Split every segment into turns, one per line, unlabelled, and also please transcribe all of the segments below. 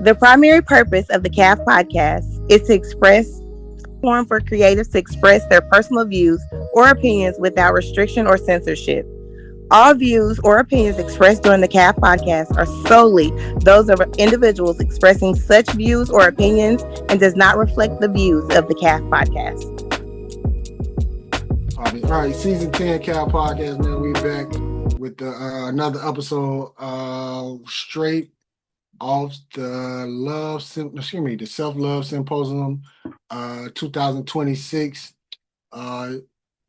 The primary purpose of the CAF podcast is to express platform for creatives to express their personal views or opinions without restriction or censorship. All views or opinions expressed during the CAF podcast are solely those of individuals expressing such views or opinions and does not reflect the views of the CAF podcast.
All right, season 10 Cal Podcast, man. We back with another episode straight off the Self-Love Symposium 2026.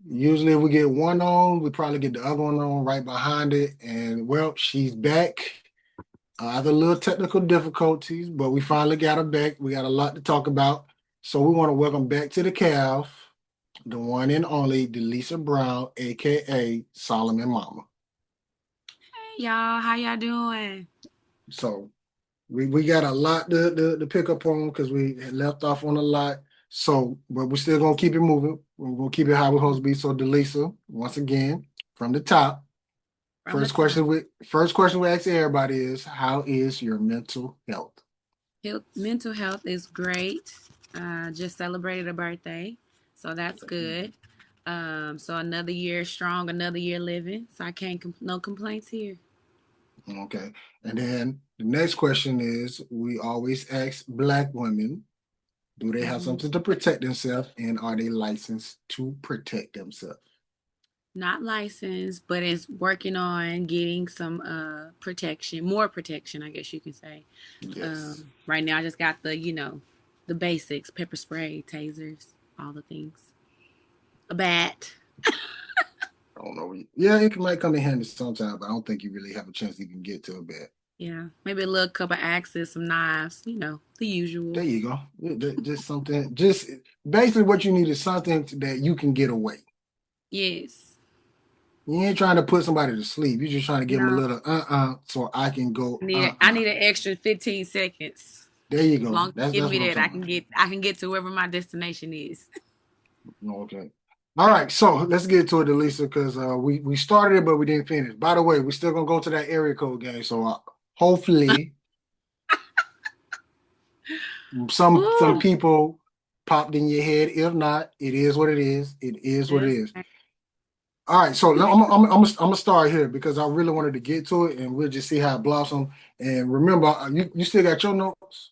Usually if we get one on, we probably get the other one on right behind it. And well, she's back. Other little technical difficulties, but we finally got her back. We got a lot to talk about. So we want to welcome back to the CAF the one and only Delisa Brown, aka Solomon Mama.
Hey y'all, how y'all doing?
So we got a lot to pick up on because we had left off on a lot. So, but we're still gonna keep it moving. We're gonna keep it how we're supposed to be. So, Delisa, once again, from the top. First question we ask everybody is, how is your mental health?
Mental health is great. Just celebrated a birthday, so that's good. So another year strong, another year living. So I can't no complaints here.
Okay, and then the next question is, we always ask Black women, do they have something to protect themselves, and are they licensed to protect themselves?
Not licensed, but it's working on getting some protection, more protection, I guess you can say.
Yes.
Right now I just got the basics, pepper spray, tasers, all the things. A bat.
I don't know. Yeah, it might come in handy sometimes, but I don't think you really have a chance to even get to a bat.
Yeah, maybe a little couple axes, some knives, the usual.
There you go. Just something. Just basically what you need is something that you can get away.
Yes.
You ain't trying to put somebody to sleep. You're just trying to give them a little so I can go.
I need an extra 15 seconds.
There you go.
As long as you give me that, I can get to wherever my destination is.
Okay. All right, so let's get to it, Delisa, because we started it, but we didn't finish. By the way, we're still gonna go to that area code game, so hopefully some people popped in your head. If not, it is what it is. It is what it is. All right, so I'm gonna start here because I really wanted to get to it, and we'll just see how it blossoms. And remember, you still got your notes.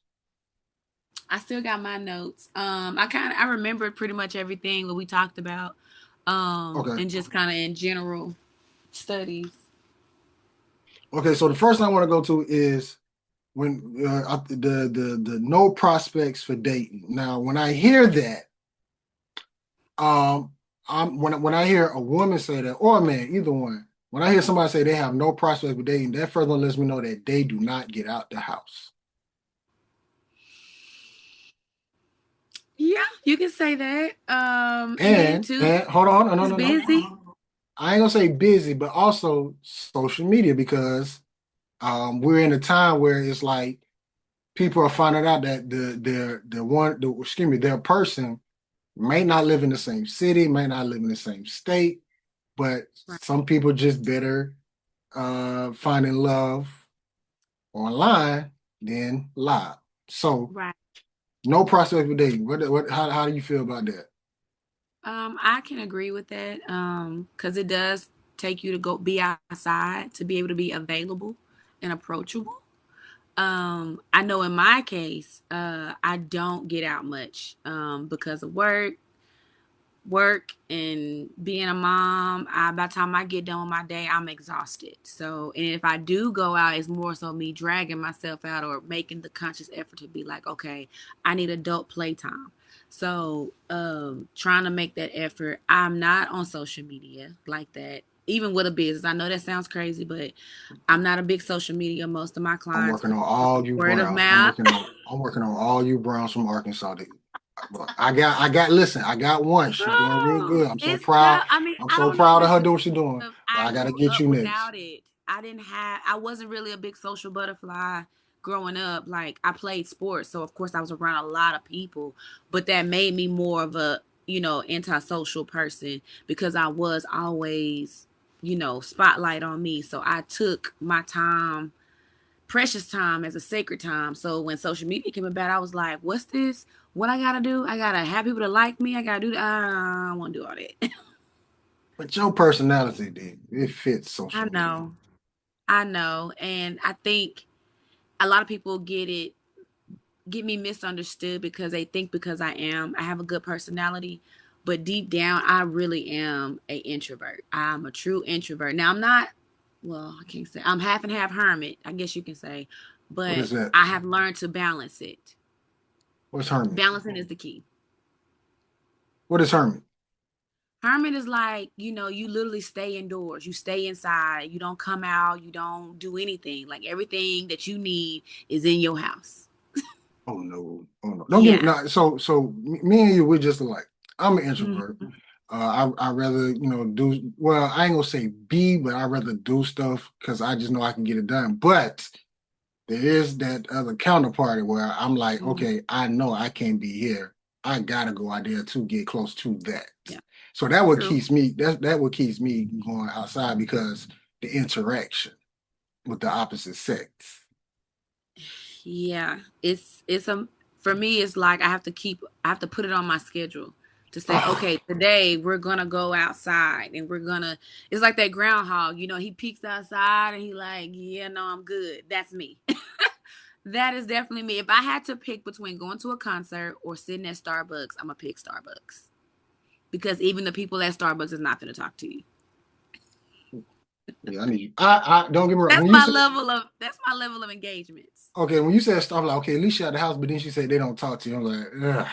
I still got my notes. I remembered pretty much everything that we talked about. Okay. And just kind of in general studies.
Okay, so the first thing I want to go to is when the no prospects for dating. Now, when I hear that, when I hear a woman say that, or a man, either one, when I hear somebody say they have no prospects for dating, that further lets me know that they do not get out the house.
Yeah, you can say that.
And hold on, no, busy. I ain't gonna say busy, but also social media, because we're in a time where it's like people are finding out that their person may not live in the same city, may not live in the same state, but some people just better finding love online than live. So no prospect for dating. How do you feel about that?
I can agree with that. Because it does take you to go be outside to be able to be available and approachable. I know in my case, I don't get out much because of work and being a mom. By the time I get done with my day, I'm exhausted. So, and if I do go out, it's more so me dragging myself out or making the conscious effort to be like, okay, I need adult playtime. So, trying to make that effort. I'm not on social media like that. Even with a business, I know that sounds crazy, but I'm not a big social media. Most of my clients,
I'm working on all you
word
Browns.
Of mouth.
I'm working on all you Browns from Arkansas. I got one. She's doing real good. I'm so proud. I'm so proud of her doing what she's doing. I gotta get you next.
I wasn't really a big social butterfly growing up. Like, I played sports, so of course I was around a lot of people, but that made me more of a antisocial person because I was always spotlight on me. So I took my time precious time as a sacred time. So when social media came about, I was like, what's this? What I gotta do? I gotta have people to like me. I gotta do that. I don't want to do all that.
But your personality, dude, it fits
I
social media.
know. I know. And I think a lot of people get me misunderstood because they think because I have a good personality, but deep down I really am a introvert. I'm a true introvert. Now I'm not, well, I can't say I'm half and half hermit, I guess you can say,
What
but
is that?
I have learned to balance it.
What's hermit?
Balancing is the key.
What is hermit?
Hermit is like, you literally stay indoors. You stay inside. You don't come out. You don't do anything. Like everything that you need is in your house.
Oh no, oh no. Don't get me
Yeah.
now. So me and you, we're just alike. I'm an introvert.
Mhm.
I rather do well. I ain't gonna say be, but I rather do stuff because I just know I can get it done. But there is that other counterparty where I'm like,
Mhm.
okay, I know I can't be here. I gotta go out there to get close to that.
Yeah.
So that what
True.
keeps me. That what keeps me going outside because the interaction with the opposite sex.
Yeah, it's a for me it's like I have to put it on my schedule to say, okay, today we're gonna go outside and we're gonna it's like that groundhog, he peeks outside and he like, yeah, no, I'm good. That's me. That is definitely me. If I had to pick between going to a concert or sitting at Starbucks, I'm gonna pick Starbucks. Because even the people at Starbucks is not gonna talk to you.
Yeah, I need you. I don't get me wrong.
That's
When you
my
said
level of that's my level of engagements.
okay, when you said stuff like okay, at least you at the house, but then she said they don't talk to you. I'm like, ugh.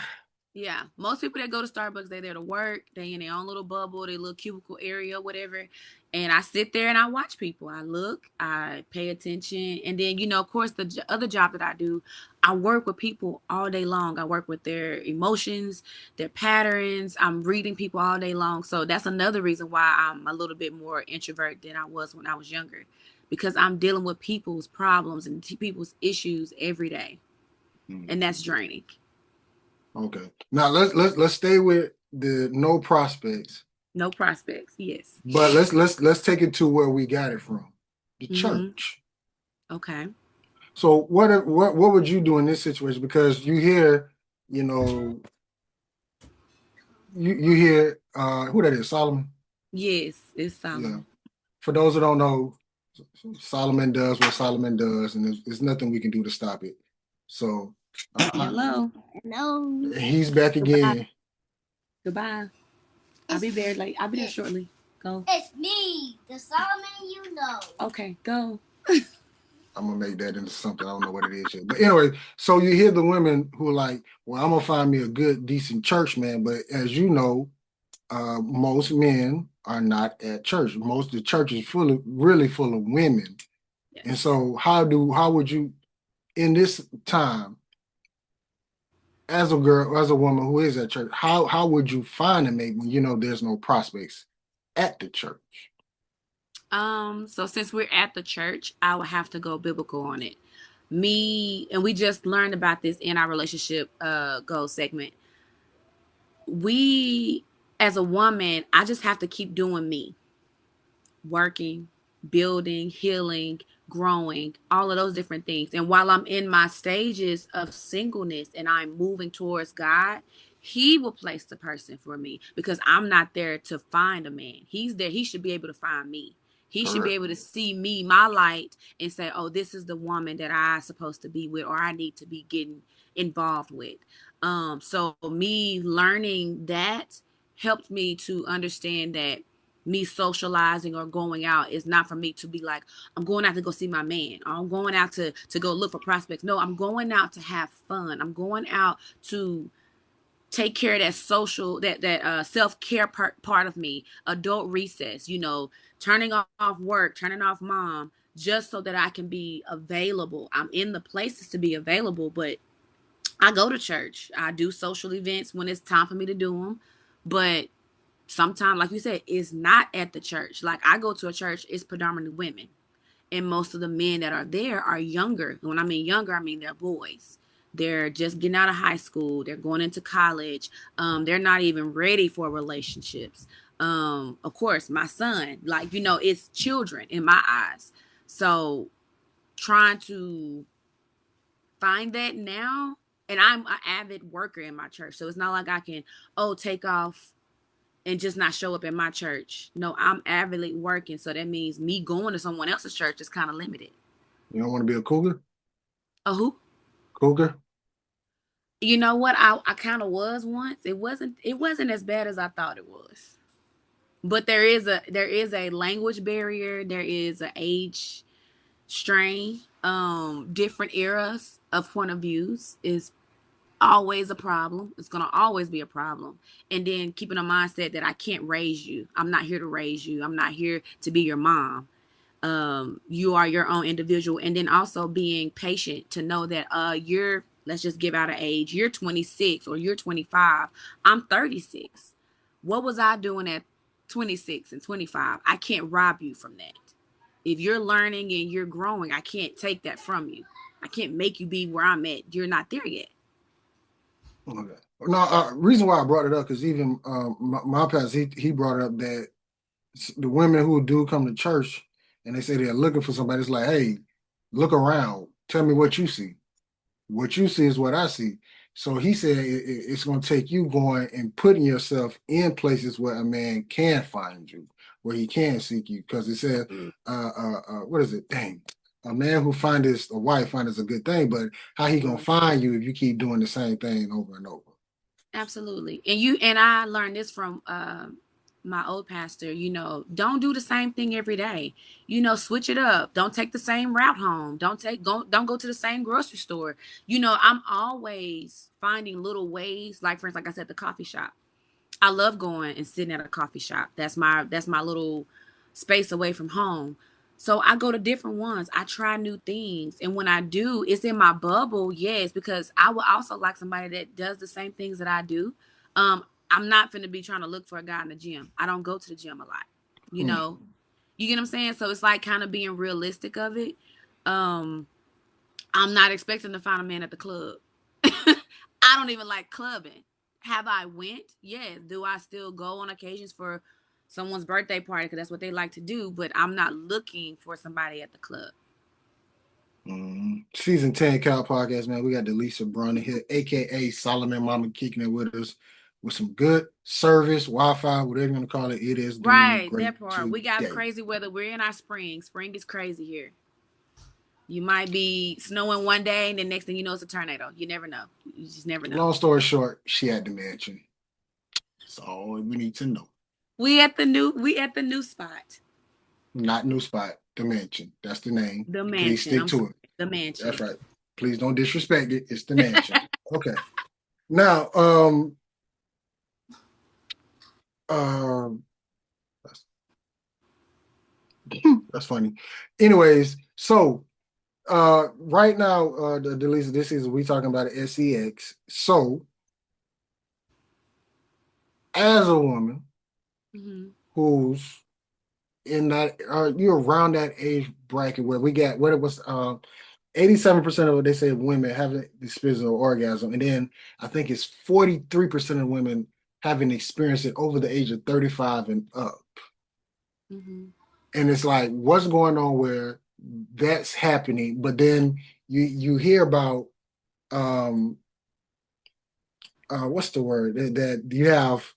Yeah, most people that go to Starbucks, they there to work. They in their own little bubble, their little cubicle area, whatever. And I sit there and I watch people. I look, I pay attention, and then of course, the other job that I do, I work with people all day long. I work with their emotions, their patterns. I'm reading people all day long. So that's another reason why I'm a little bit more introvert than I was when I was younger, because I'm dealing with people's problems and people's issues every day,
Hmm.
and that's draining.
Okay. Now let's stay with the no prospects,
No prospects. Yes.
but let's take it to where we got it from, the
Mm-hmm.
church.
Okay.
So what would you do in this situation? Because you hear, you know, you hear who that is, Solomon?
Yes, it's
Yeah.
Solomon.
For those who don't know, Solomon does what Solomon does, and there's nothing we can do to stop it. So
Hello. Hello.
he's back
Goodbye.
again.
Goodbye. I'll be there. Like I'll be there shortly. Go.
It's me, the Solomon you know.
Okay. Go.
I'm gonna make that into something. I don't know what it is yet. But anyway, so you hear the women who are like, well, I'm gonna find me a good, decent church man. But as you know, most men are not at church. Most of the church is really full of women. And
Yes.
so how would you in this time as a girl, as a woman who is at church, how would you find a mate when you know there's no prospects at the church?
So since we're at the church, I would have to go biblical on it. Me and we just learned about this in our relationship goal segment. We as a woman, I just have to keep doing me. Working, building, healing, growing, all of those different things. And while I'm in my stages of singleness and I'm moving towards God, He will place the person for me because I'm not there to find a man. He's there. He should be able to find me. He should be
Correct.
able to see me, my light, and say, oh, this is the woman that I'm supposed to be with or I need to be getting involved with. So me learning that helped me to understand that me socializing or going out is not for me to be like I'm going out to go see my man or I'm going out to go look for prospects. No, I'm going out to have fun. I'm going out to take care of that social that self-care part of me, adult recess, turning off work, turning off mom, just so that I can be available. I'm in the places to be available, but I go to church. I do social events when it's time for me to do them, but sometimes, like you said, it's not at the church. Like I go to a church, it's predominantly women. And most of the men that are there are younger. When I mean younger, I mean they're boys. They're just getting out of high school. They're going into college. They're not even ready for relationships. Of course, my son, like, it's children in my eyes. So trying to find that now. And I'm an avid worker in my church. So it's not like I can, take off and just not show up in my church. No, I'm avidly working. So that means me going to someone else's church is kind of limited.
You don't want to be a cougar?
A who?
Cougar?
You know what? I kind of was once. It wasn't as bad as I thought it was. But there is a language barrier. There is an age strain. Different eras of point of views is always a problem. It's gonna always be a problem. And then keeping a mindset that I can't raise you. I'm not here to raise you. I'm not here to be your mom. You are your own individual. And then also being patient to know that you're, let's just give out an age, you're 26 or you're 25. I'm 36. What was I doing at 26 and 25? I can't rob you from that. If you're learning and you're growing, I can't take that from you. I can't make you be where I'm at. You're not there yet.
Okay. No, reason why I brought it up is even my pastor, he brought up that the women who do come to church and they say they're looking for somebody, it's like, hey, look around. Tell me what you see. What you see is what I see. So he said it's going to take you going and putting yourself in places where a man can find you, where he can seek you. Because it said, what is it? Dang. A man who findeth a wife findeth a good thing, but how he going to find you if you keep doing the same thing over and over?
Absolutely. And I learned this from my old pastor, don't do the same thing every day. Switch it up. Don't take the same route home. Don't go to the same grocery store. I'm always finding little ways, like for instance, like I said, the coffee shop. I love going and sitting at a coffee shop. That's my little space away from home. So I go to different ones. I try new things. And when I do, it's in my bubble, yes, because I would also like somebody that does the same things that I do. I'm not finna be trying to look for a guy in the gym. I don't go to the gym a lot. You know, you get what I'm saying? So it's like kind of being realistic of it. I'm not expecting to find a man at the club. I don't even like clubbing. Have I went? Yes. Do I still go on occasions for someone's birthday party because that's what they like to do? But I'm not looking for somebody at the club.
Season 10 Cow Podcast, man. We got Delisa Browning here, aka Solomon Mama, kicking it with us with some good service, Wi-Fi, whatever you want to call it. It is doing
Right,
great
that part. We got crazy weather. We're in our spring. Spring is crazy here. You might be snowing one day, and the next thing you know, it's a tornado. You never know. You just never know.
Long story short, she at the mansion. That's all we need to know.
We at the new spot.
Not new spot, the mansion. That's the name.
The mansion.
Please stick to it.
The mansion.
That's right. Please don't disrespect it. It's the mansion. Okay. Now, that's funny. Anyways, so right now, Delisa, this is we talking about an SEX. So, as a woman who's in that, you're around that age bracket where we got what it was, 87% of what they say women having this physical orgasm, and then I think it's 43% of women having experienced it over the age of 35 and up. And it's like, what's going on where that's happening? But then you hear about what's the word that you have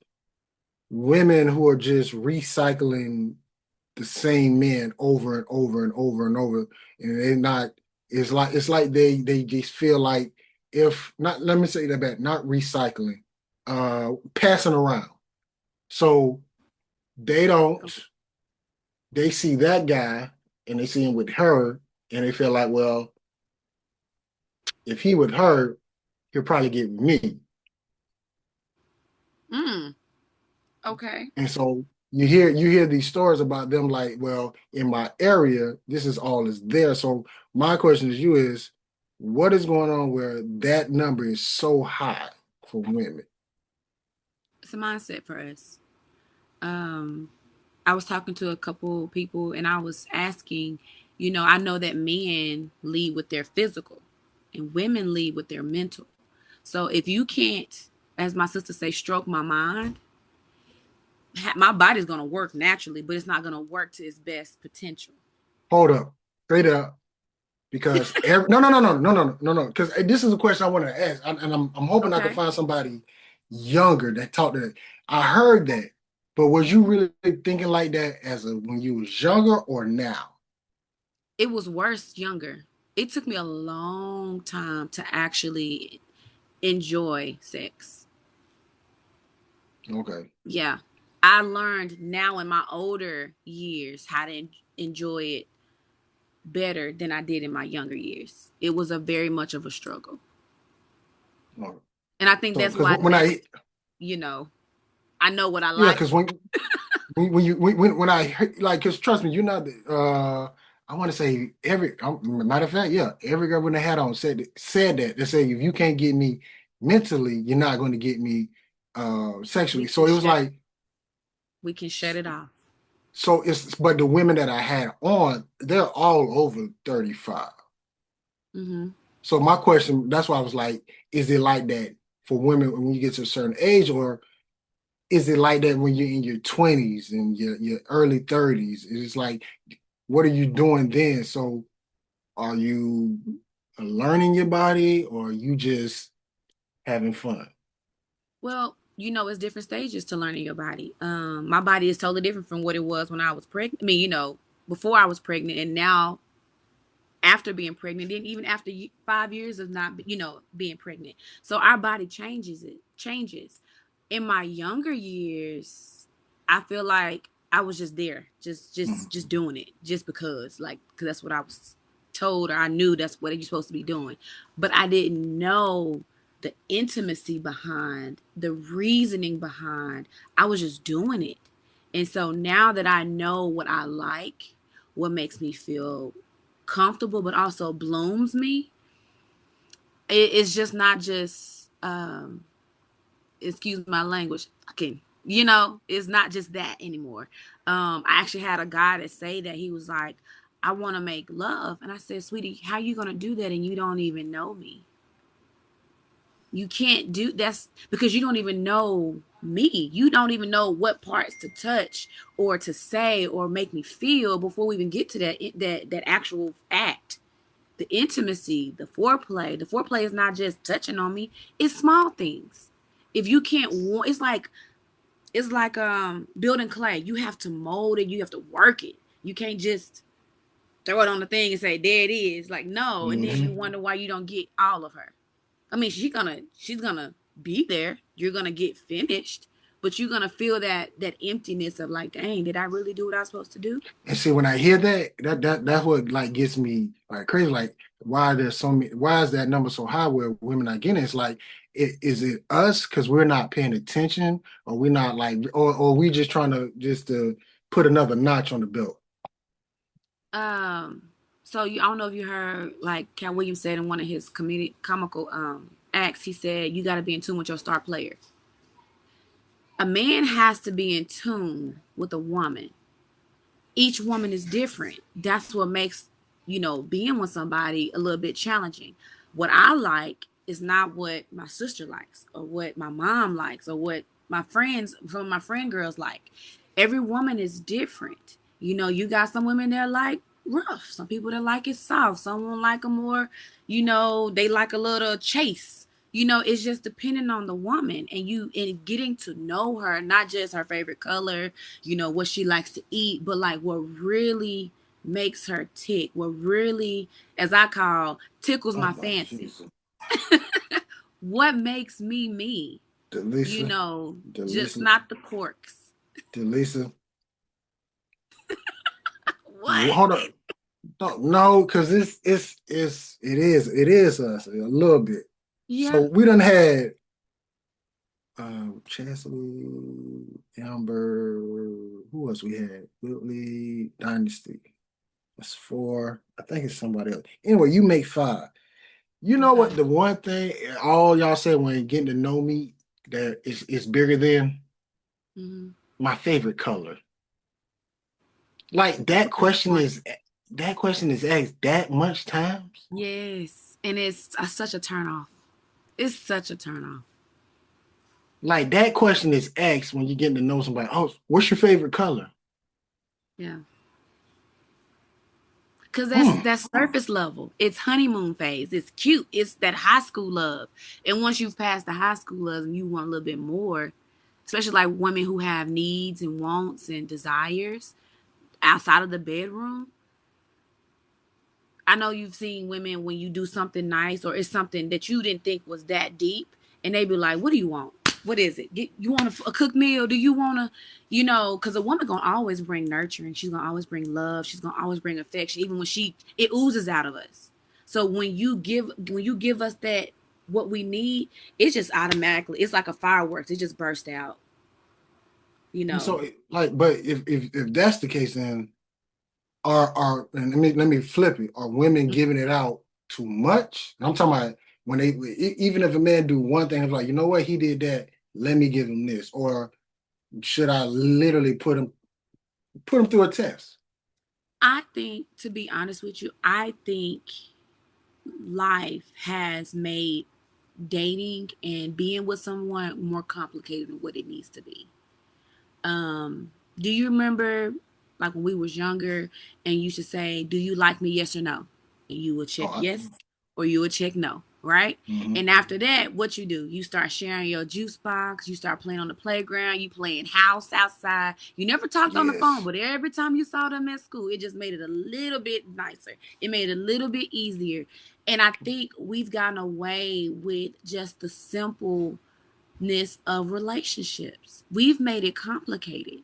women who are just recycling the same men over and over and over and over, and they're not. It's like they just feel like, if not, let me say that back, not recycling, passing around. So they see that guy and they see him with her and they feel like, well, if he with her, he'll probably get with me.
Okay.
And so you hear these stories about them like, well, in my area, this is all is there. So my question to you is, what is going on where that number is so high for women?
It's a mindset for us. I was talking to a couple people and I was asking, I know that men lead with their physical and women lead with their mental. So if you can't, as my sister say, stroke my mind, my body's going to work naturally, but it's not going to work to its best potential.
Hold up. Straight up. Because no. Because this is a question I want to ask, and I'm hoping I can
Okay.
find somebody younger that talked to. I heard that, but was you really thinking like that when you was younger or now?
It was worse younger. It took me a long time to actually enjoy sex.
Okay.
Yeah. I learned now in my older years how to enjoy it better than I did in my younger years. It was a very much of a struggle.
Okay.
And I think
So,
that's
because
why
when I
you know, I know what I
yeah,
like.
because when I heard, like, because trust me, you're not. I want to say matter of fact, yeah, every girl when they had on said that they say if you can't get me mentally, you're not going to get me
We
sexually.
can
So it was
shut
like
it off.
so it's but the women that I had on, they're all over 35.
Mm-hmm.
So my question, that's why I was like, is it like that for women when you get to a certain age, or is it like that when you're in your 20s and your early 30s? It's like, what are you doing then? So are you learning your body or are you just having fun?
Well, it's different stages to learning your body. My body is totally different from what it was when I was pregnant. I mean, before I was pregnant, and now after being pregnant, and even after 5 years of not, being pregnant. So our body changes. It changes. In my younger years, I feel like I was just there, just doing it, just because, like, cause that's what I was told, or I knew that's what you're supposed to be doing, but I didn't know the intimacy behind, the reasoning behind. I was just doing it, and so now that I know what I like, what makes me feel comfortable, but also blooms me, it's just not just excuse my language, fucking. It's not just that anymore. I actually had a guy that say that he was like, I want to make love, and I said, sweetie, how you gonna do that and you don't even know me? You can't do that's because you don't even know me. You don't even know what parts to touch or to say or make me feel before we even get to that actual act. The intimacy, the foreplay. The foreplay is not just touching on me. It's small things. If you can't, it's like building clay. You have to mold it. You have to work it. You can't just throw it on the thing and say there it is. Like, no, and then you
Mm-hmm.
wonder why you don't get all of her. I mean, she's gonna be there. You're gonna get finished, but you're gonna feel that emptiness of like, dang, did I really do what I was supposed to do?
And see, when I hear that's what like gets me like crazy. Like, why is that number so high where women are getting it? It's like, is it us because we're not paying attention, or we're not like, or we just trying to put another notch on the belt?
Um, so I don't know if you heard, like Cat Williams said in one of his comical acts, he said you got to be in tune with your star player. A man has to be in tune with a woman. Each woman is different. That's what makes, being with somebody a little bit challenging. What I like is not what my sister likes or what my mom likes or what some of my friend girls like. Every woman is different. You got some women that like rough, some people that like it soft, someone like a more, they like a little chase. It's just depending on the woman and getting to know her, not just her favorite color, what she likes to eat, but like what really makes her tick, what really, as I call, tickles
Oh
my
my
fancy.
Jesus,
What makes me me,
Delisa,
just
Delisa,
not the quirks.
Delisa.
What?
Hold on, no, because it is us a little bit. So
Yeah.
we done had Chastity, Amber. Who else we had? Whitley, Dynasty. That's four. I think it's somebody else. Anyway, you make five. You know
Okay.
what? The one thing all y'all said when getting to know me that is bigger than
Hmm.
my favorite color. Like
That's a good point.
that question is asked that much times.
Yes. And it's such a turn off. It's such a turn off.
Like that question is asked when you're getting to know somebody. Oh, what's your favorite color?
Yeah. Cause that's surface level. It's honeymoon phase. It's cute. It's that high school love. And once you've passed the high school love and you want a little bit more, especially like women who have needs and wants and desires outside of the bedroom. I know you've seen women when you do something nice or it's something that you didn't think was that deep, and they be like, "What do you want? What is it? You want a cooked meal? Do you want to, because a woman gonna always bring nurturing. She's gonna always bring love. She's gonna always bring affection, even when it oozes out of us. So when you give us that what we need, it's just automatically. It's like a fireworks. It just bursts out. You know.
So like, but if that's the case, then are and let me flip it. Are women giving it out too much? And I'm talking about when even if a man do one thing, it's like, you know what, he did that. Let me give him this, or should I literally put him through a test?
I think, to be honest with you, I think life has made dating and being with someone more complicated than what it needs to be. Do you remember like when we was younger and you used to say, "Do you like me? Yes or no?" And you would check
Oh,
yes or you would check no, right?
mhm.
And after that, what you do? You start sharing your juice box. You start playing on the playground. You playing house outside. You never talked on the phone,
Yes.
but every time you saw them at school, it just made it a little bit nicer. It made it a little bit easier. And I think we've gotten away with just the simpleness of relationships. We've made it complicated.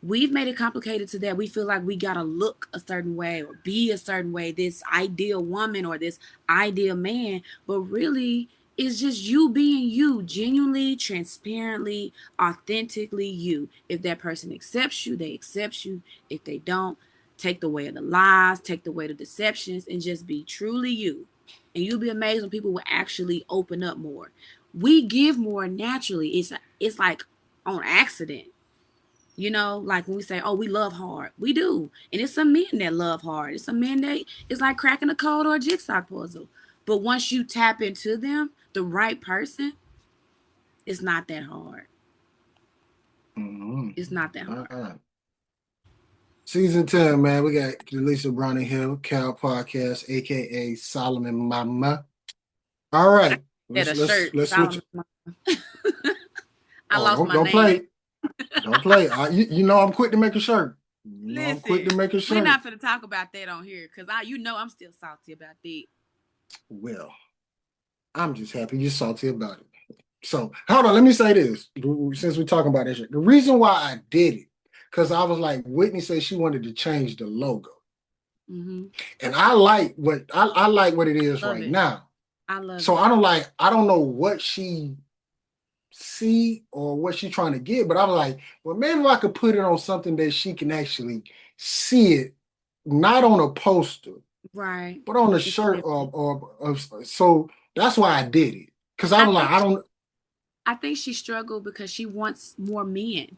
We've made it complicated to that we feel like we gotta look a certain way or be a certain way, this ideal woman or this ideal man, but really it's just you being you, genuinely, transparently, authentically you. If that person accepts you, they accept you. If they don't, take the way of the lies, take the way of the deceptions, and just be truly you. And you'll be amazed when people will actually open up more. We give more naturally. It's like on accident. Like when we say, "Oh, we love hard," we do, and it's some men that love hard. It's some men that it's like cracking a code or a jigsaw puzzle. But once you tap into them, the right person, it's not that hard.
Mm-hmm.
It's not that
All
hard.
right. Season 10, man. We got Lisa Browning Hill, Cal Podcast, aka Solomon Mama. All right.
Had
Let's
a
let's
shirt,
let's switch.
Solomon. I
Oh,
lost
don't
my
don't
name.
play. Don't play. You know I'm quick to make a shirt. You know I'm quick
Listen,
to make a
we're
shirt.
not gonna talk about that on here because I'm still salty about that.
Well, I'm just happy you're salty about it. So hold on, let me say this. Since we're talking about this shit. The reason why I did it, because I was like, Whitney said she wanted to change the logo.
Mm-hmm.
And I like what it is
Love
right
it.
now.
I love
So
it.
I don't know what she see or what she trying to get, but I was like, well, maybe if I could put it on something that she can actually see it, not on a poster,
Right.
but on a
It's
shirt
different.
or so that's why I did it. Because I
I
was like,
think
I don't.
I think she struggled because she wants more men,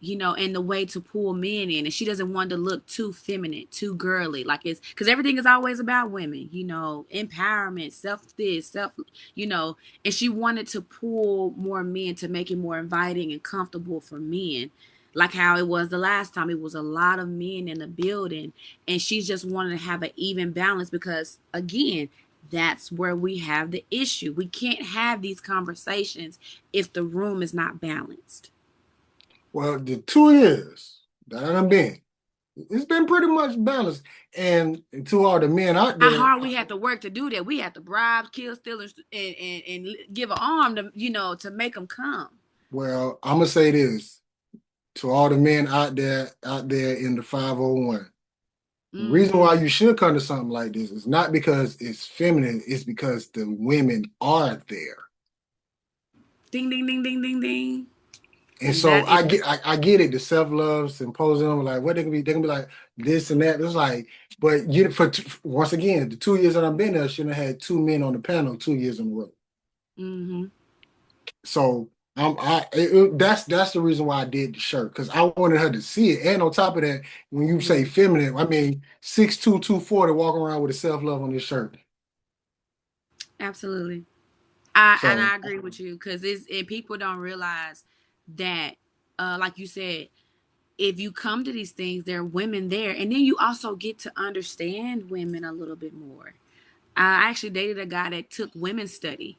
and the way to pull men in, and she doesn't want to look too feminine, too girly. Like it's because everything is always about women, empowerment, self this, self, and she wanted to pull more men to make it more inviting and comfortable for men. Like how it was the last time, it was a lot of men in the building, and she just wanted to have an even balance because, again, that's where we have the issue. We can't have these conversations if the room is not balanced.
Well, the 2 years that I've been, it's been pretty much balanced. And to all the men out
How
there,
hard we had to work to do that. We had to bribe, kill, steal, and give an arm to make them come.
well, I'm gonna say this to all the men out there in the 501. The reason
Mm-hmm.
why you should come to something like this is not because it's feminine, it's because the women are there.
Ding, ding, ding, ding, ding, ding.
And
And
so
that is
I get it, the self-love symposium, like what they can be like this and that. It's like, but once again, the 2 years that I've been there, I shouldn't have had two men on the panel 2 years in a row.
mm-hmm.
So that's the reason why I did the shirt, because I wanted her to see it. And on top of that, when you say feminine, I mean 6'2", 240 walking around with a self-love on this shirt.
Absolutely. I
So
agree with you because it's and people don't realize that, like you said, if you come to these things, there are women there, and then you also get to understand women a little bit more. I actually dated a guy that took women's study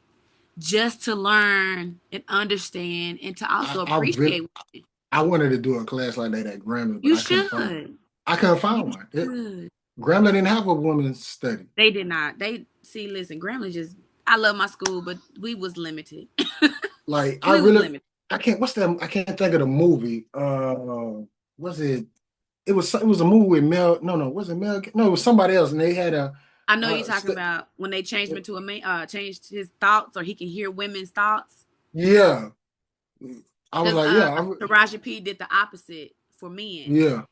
just to learn and understand and to also
I really,
appreciate women.
I wanted to do a class like that at Grambling, but
You
I couldn't find one.
should.
I couldn't
You
find one.
should.
Grambling didn't have a women's study.
They did not. They see, listen, Grambling just I love my school, but we was limited.
Like I
We was
really,
limited.
I can't. What's that? I can't think of the movie. Was it? It was a movie with Mel. No, was it Mel? No, it was somebody else, and they had a.
I know you're talking
St-
about when they changed him to a man, changed his thoughts, or he can hear women's thoughts.
yeah, I was
Because
like, yeah,
Taraji P did the opposite for men.
yeah.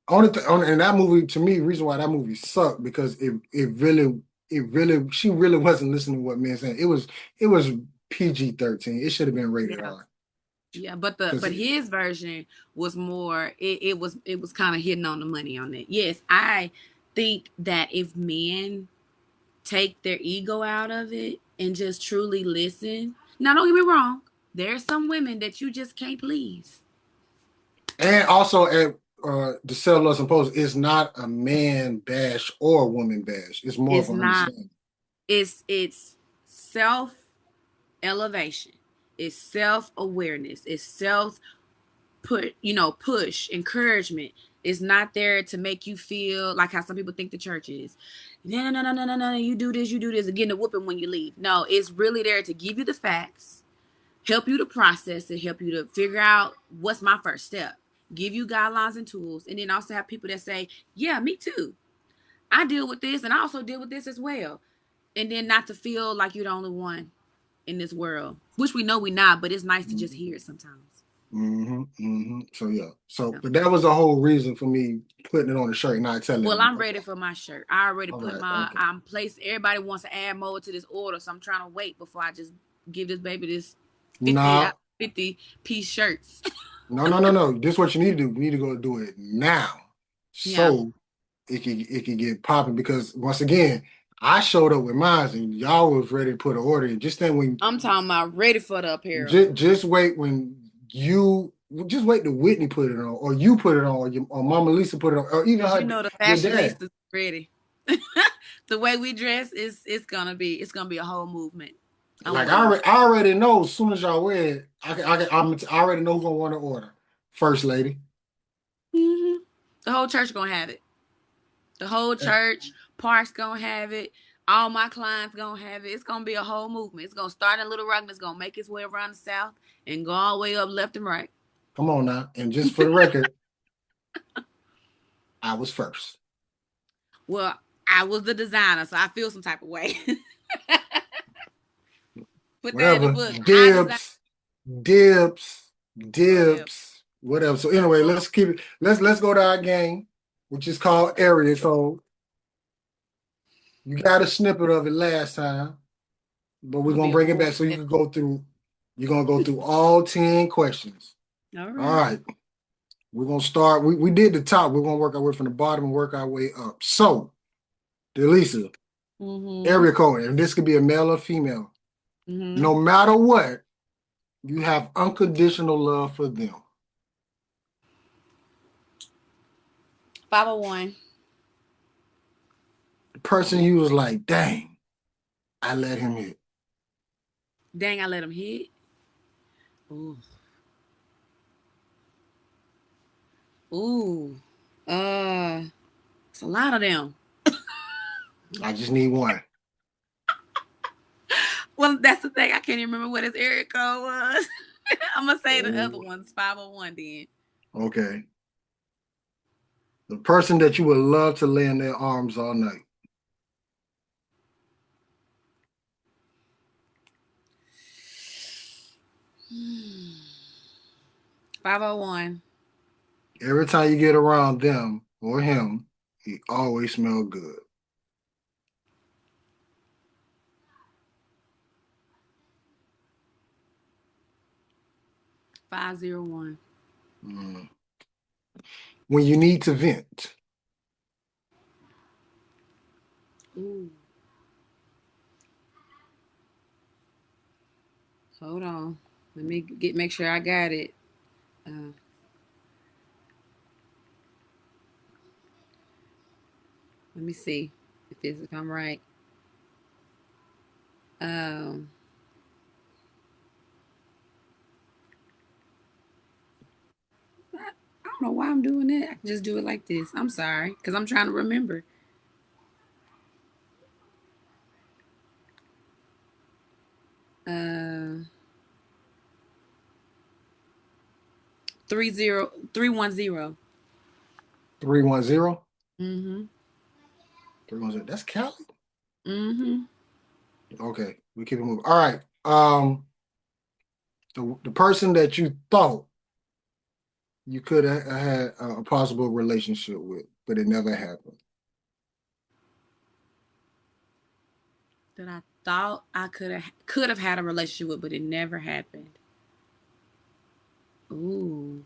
On in that movie, to me, reason why that movie sucked because she really wasn't listening to what men saying. It was PG-13. It should have been rated
Yeah.
R.
Yeah,
Because
but his version was more it was kind of hitting on the money on it. Yes, I think that if men take their ego out of it and just truly listen. Now don't get me wrong, there's some women that you just can't please.
and also at the Cellulose and Pose, it's not a man bash or a woman bash. It's more of
It's
an
not
understanding.
it's self elevation. It's self awareness. It's self push, encouragement. It's not there to make you feel like how some people think the church is. No. You do this, and getting a whooping when you leave. No, it's really there to give you the facts, help you to process it, help you to figure out what's my first step, give you guidelines and tools, and then also have people that say, yeah, me too. I deal with this, and I also deal with this as well. And then not to feel like you're the only one in this world, which we know we're not, but it's nice to just hear it sometimes.
So yeah. So,
Yeah.
but that was the whole reason for me putting it on the shirt and not telling
Well,
them.
I'm ready for my shirt. I already
All
put
right.
my
Okay.
I'm placed. Everybody wants to add more to this order, so I'm trying to wait before I just give this baby this 50
Nah.
50 piece shirts.
No. This is what you need to do. You need to go do it now,
Yeah.
so it can get popping. Because once again, I showed up with mine, and y'all was ready to put an order in. Just then when
I'm talking about ready for the apparel.
just wait when you just wait till Whitney put it on, or you put it on, or Mama Lisa put it on, or even
Because
her
the
your dad.
fashionistas ready. The way we dress is it's gonna be a whole movement. I'm
Like
waiting.
I already know as soon as y'all wear it, I already know who's gonna want to order. First lady.
Hmm. The whole church gonna have it. The whole
Eh,
church, Parks gonna have it. All my clients gonna have it. It's gonna be a whole movement. It's gonna start in Little Rock and it's gonna make its way around the south and go all the way up left and right.
Come on now. And just for the record, I was first.
Well, I was the designer, so I feel some type of way. Put that in the
Whatever.
book. I designed
Dibs, dibs,
whatever.
dibs, whatever. So anyway, let's keep it. Let's go to our game, which is called area code. You got a snippet of it last time, but we're
I'm gonna
gonna
be a
bring it
horrible.
back so you can go through. You're gonna go through all 10 questions.
All
All
right.
right. We're gonna start. We did the top. We're gonna work our way from the bottom and work our way up. So, Delisa,
Mm-hmm.
area code, and this could be a male or female.
Mm-hmm.
No matter what, you have unconditional love for them.
501.
The person you was like, dang, I let him hit.
Dang, I let him hit. Ooh. Ooh. It's a lot of them.
I just need one.
Well, that's the thing. I can't even remember what his area code was. I'm gonna say the other
Ooh.
one's 501 then.
Okay. The person that you would love to lay in their arms all night.
501.
Every time you get around them or him, he always smell good.
501.
Mm. When you need to vent.
Ooh. Hold on. Let me make sure I got it. Let me see if I'm right. Um, I don't know why I'm doing it. I can just do it like this. I'm sorry, because I'm trying to remember. Uh, 310.
310.
Mm-hmm.
310. That's Cali.
Mm-hmm.
Okay, we keep it moving. All right. The person that you thought you could have had a possible relationship with, but it never happened.
That I thought I could have had a relationship with, but it never happened. Ooh.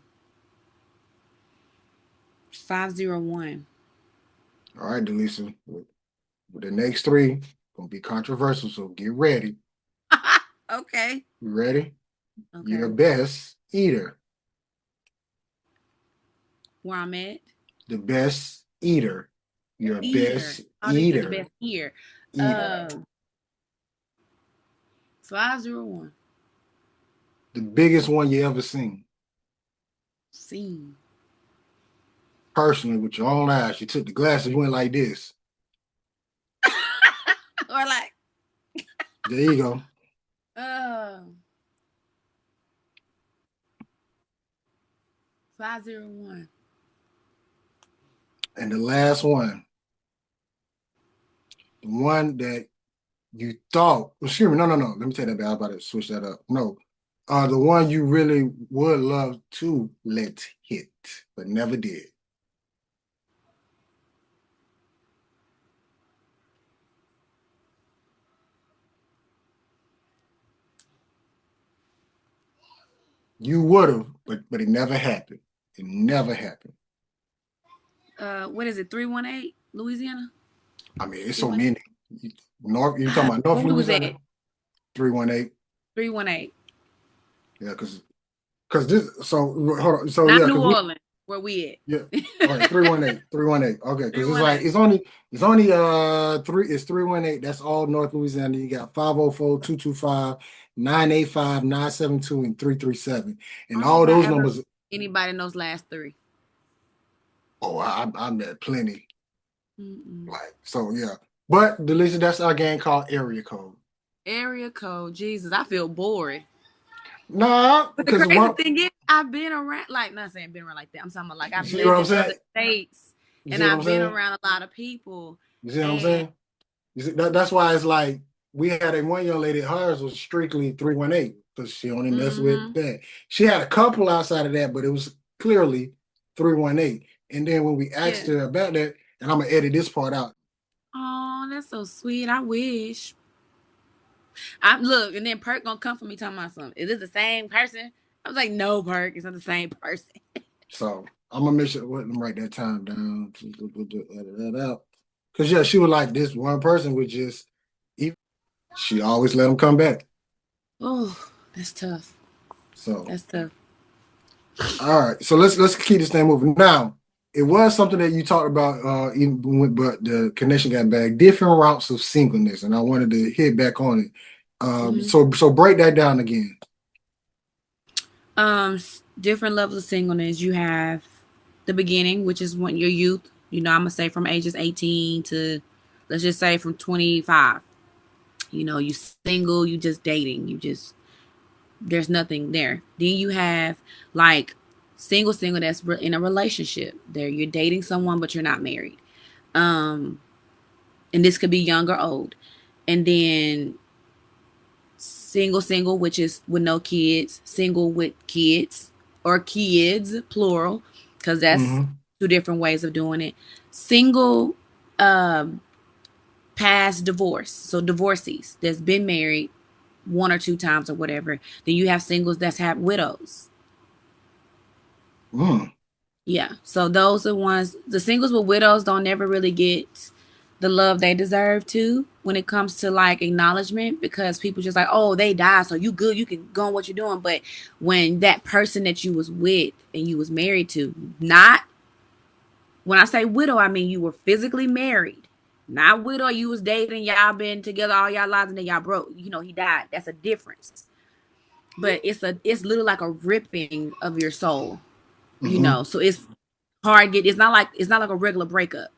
501.
All right, Delisa. With the next three, gonna be controversial, so get ready.
Okay.
You ready? Your
Okay.
best eater.
Where I'm at.
The best eater. Your
Eater.
best
Oh, they said the
eater.
best ear.
Eater.
501.
The biggest one you ever seen.
Seen.
Personally, with your own eyes. You took the glasses, you went like this.
Or like,
There you go.
uh, 501.
And the last one, the one that you thought, excuse me, no. Let me take that back. I'm about to switch that up. No. The one you really would love to let hit, but never did. You would have, but it never happened. It never happened.
What is it? 318, Louisiana.
I mean, it's so
318.
many. North, you talking about North
Where we was
Louisiana?
at?
318.
318.
Yeah, because this. So hold on. So
Not
yeah,
New
because we.
Orleans. Where we
Yeah.
at?
All right, 318. 318. Okay, because it's like
318.
it's only it's 318. That's all North Louisiana. You got 504-225-985-972 and 337.
I
And
don't know
all
if
those
I ever
numbers.
anybody knows last three.
Oh, I met plenty.
Mm-mm.
Like, so yeah. But Delisa, that's our game called Area Code.
Area code. Jesus, I feel bored.
Nah,
But the
because
crazy
one
thing is, I've been around, like, not saying been around like that. I'm talking about, like,
you
I've
see what
lived
I'm
in
saying?
other states
You
and
see what I'm
I've been
saying?
around a lot of people.
You see what I'm
And
saying? You see, that's why it's like we had a one young lady, hers was strictly 318 because she only messed with
mm-hmm.
that. She had a couple outside of that, but it was clearly 318. And then when we asked
Yeah.
her about that, and I'm gonna edit this part out.
Oh, that's so sweet. I wish. I look, and then Perk gonna come for me talking about something. Is this the same person? I was like, no, Perk, it's not the same person.
So I'm gonna make sure let them write that time down to edit that out. Cause yeah, she was like this one person would just she always let them come back.
Oh, that's tough.
So
That's tough.
all right, so let's keep this thing moving. Now, it was something that you talked about, even with, but the connection got back. Different routes of singleness, and I wanted to hit back on it.
Mm-hmm.
So break that down again.
Different levels of singleness. You have the beginning, which is when your youth. You know, I'm gonna say from ages 18 to, let's just say, from 25. You know, you single, you just dating, you just, there's nothing there. Then you have like single that's in a relationship. There, you're dating someone, but you're not married. Um, and this could be young or old. And then single, which is with no kids, single with kids or kids, plural, because that's
Mm-hmm.
two different ways of doing it. Single, um, past divorce, so divorcees that's been married one or two times or whatever. Then you have singles that's have widows.
Mm.
Yeah, so those are ones. The singles with widows don't never really get the love they deserve to when it comes to like acknowledgement, because people just like, oh, they died, so you good, you can go on what you're doing. But when that person that you was with and you was married to not When I say widow, I mean you were physically married. Not widow, you was dating, y'all been together all y'all lives and then y'all broke. You know, he died. That's a difference. But it's literally like a ripping of your soul. You
Mm-hmm.
know, so it's hard get it's not like a regular breakup.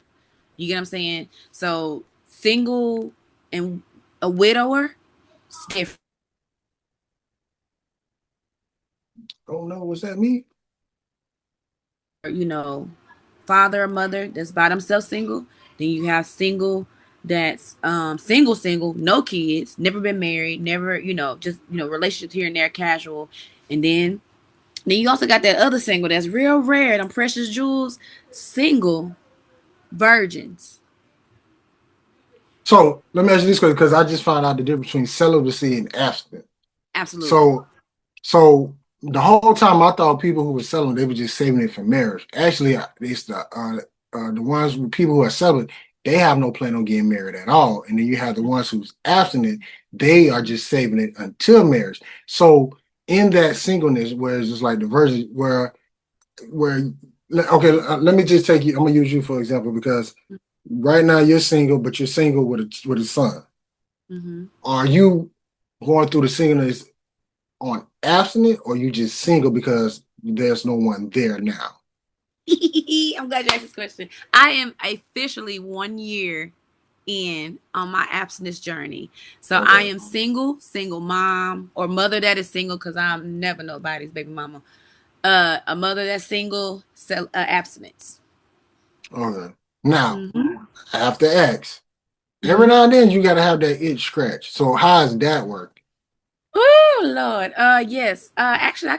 You get what I'm saying? So single and a widower, it's different.
Oh no, what's that mean?
You know, father or mother that's by themselves single. Then you have single that's single, no kids, never been married, never, just relationships here and there, casual. And then you also got that other single that's real rare, them precious jewels, single virgins.
So let me ask you this question because I just found out the difference between celibacy and abstinence.
Absolutely.
So, so the whole time I thought people who were selling they were just saving it for marriage. Actually, it's the ones with people who are celibate. They have no plan on getting married at all, and then you have the ones who's abstinent. They are just saving it until marriage. So in that singleness, where it's just like the virgin, where okay, let me just take you. I'm gonna use you for example because right now you're single, but you're single with a son.
Mm-hmm.
Are you going through the singleness on abstinent, or you just single because there's no one there now?
I'm glad you asked this question. I am officially 1 year in on my abstinence journey. So I
Okay.
am single mom or mother that is single because I'm never nobody's baby mama. A mother that's single, abstinence.
Okay. Now
Mm-hmm.
I have to ask. Every
Mm-hmm.
now and then you gotta have that itch scratch. So how does that work?
Oh Lord. Yes. Actually,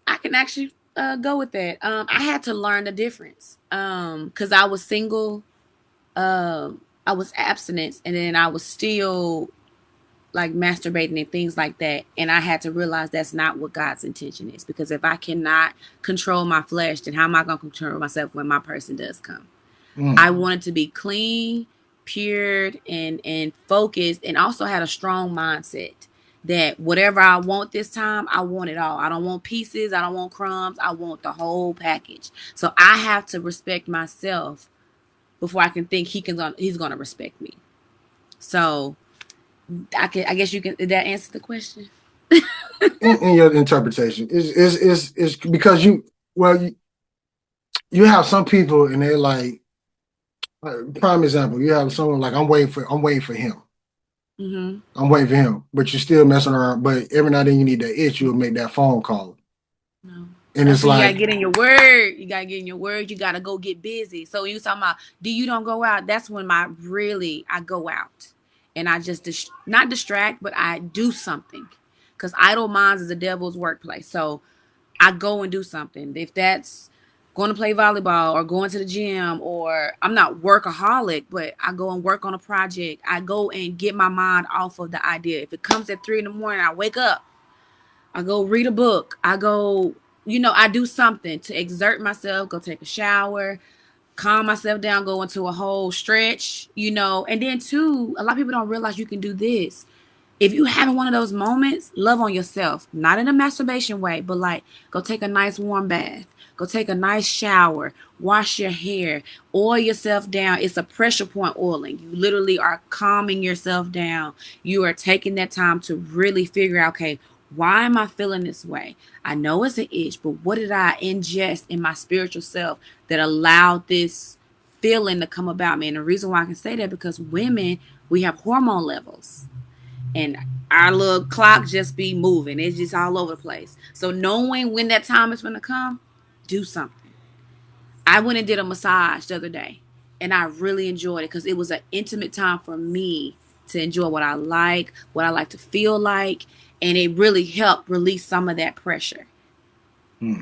I can actually go with that. I had to learn the difference. Because I was single. I was abstinence, and then I was still like masturbating and things like that. And I had to realize that's not what God's intention is. Because if I cannot control my flesh, then how am I going to control myself when my person does come? I
Mm.
wanted to be clean, pure, and focused, and also had a strong mindset that whatever I want this time, I want it all. I don't want pieces. I don't want crumbs. I want the whole package. So I have to respect myself before I can think he's gonna respect me. So I guess you can. Did that answer the question?
In your interpretation is because you have some people and they're like prime example. You have someone like I'm waiting for him.
Mm-hmm.
I'm waiting for him, but you're still messing around. But every now and then you need that itch, you'll make that phone call,
No.
and
That's
it's
when you gotta
like,
get in your word. You gotta get in your word. You gotta go get busy. So you talking about you don't go out? That's when I go out, and I just not distract, but I do something, because idle minds is the devil's workplace. So I go and do something. If that's going to play volleyball or going to the gym, or I'm not workaholic, but I go and work on a project. I go and get my mind off of the idea. If it comes at 3 in the morning, I wake up. I go read a book. I go, I do something to exert myself, go take a shower, calm myself down, go into a whole stretch, and then too, a lot of people don't realize you can do this. If you having one of those moments, love on yourself. Not in a masturbation way, but like go take a nice warm bath. Go take a nice shower. Wash your hair. Oil yourself down. It's a pressure point oiling. You literally are calming yourself down. You are taking that time to really figure out, okay, why am I feeling this way? I know it's an itch, but what did I ingest in my spiritual self that allowed this feeling to come about me? And the reason why I can say that, because women, we have hormone levels, and our little clock just be moving. It's just all over the place. So knowing when that time is going to come, do something. I went and did a massage the other day, and I really enjoyed it because it was an intimate time for me to enjoy what I like to feel like, and it really helped release some of that pressure.
hmm.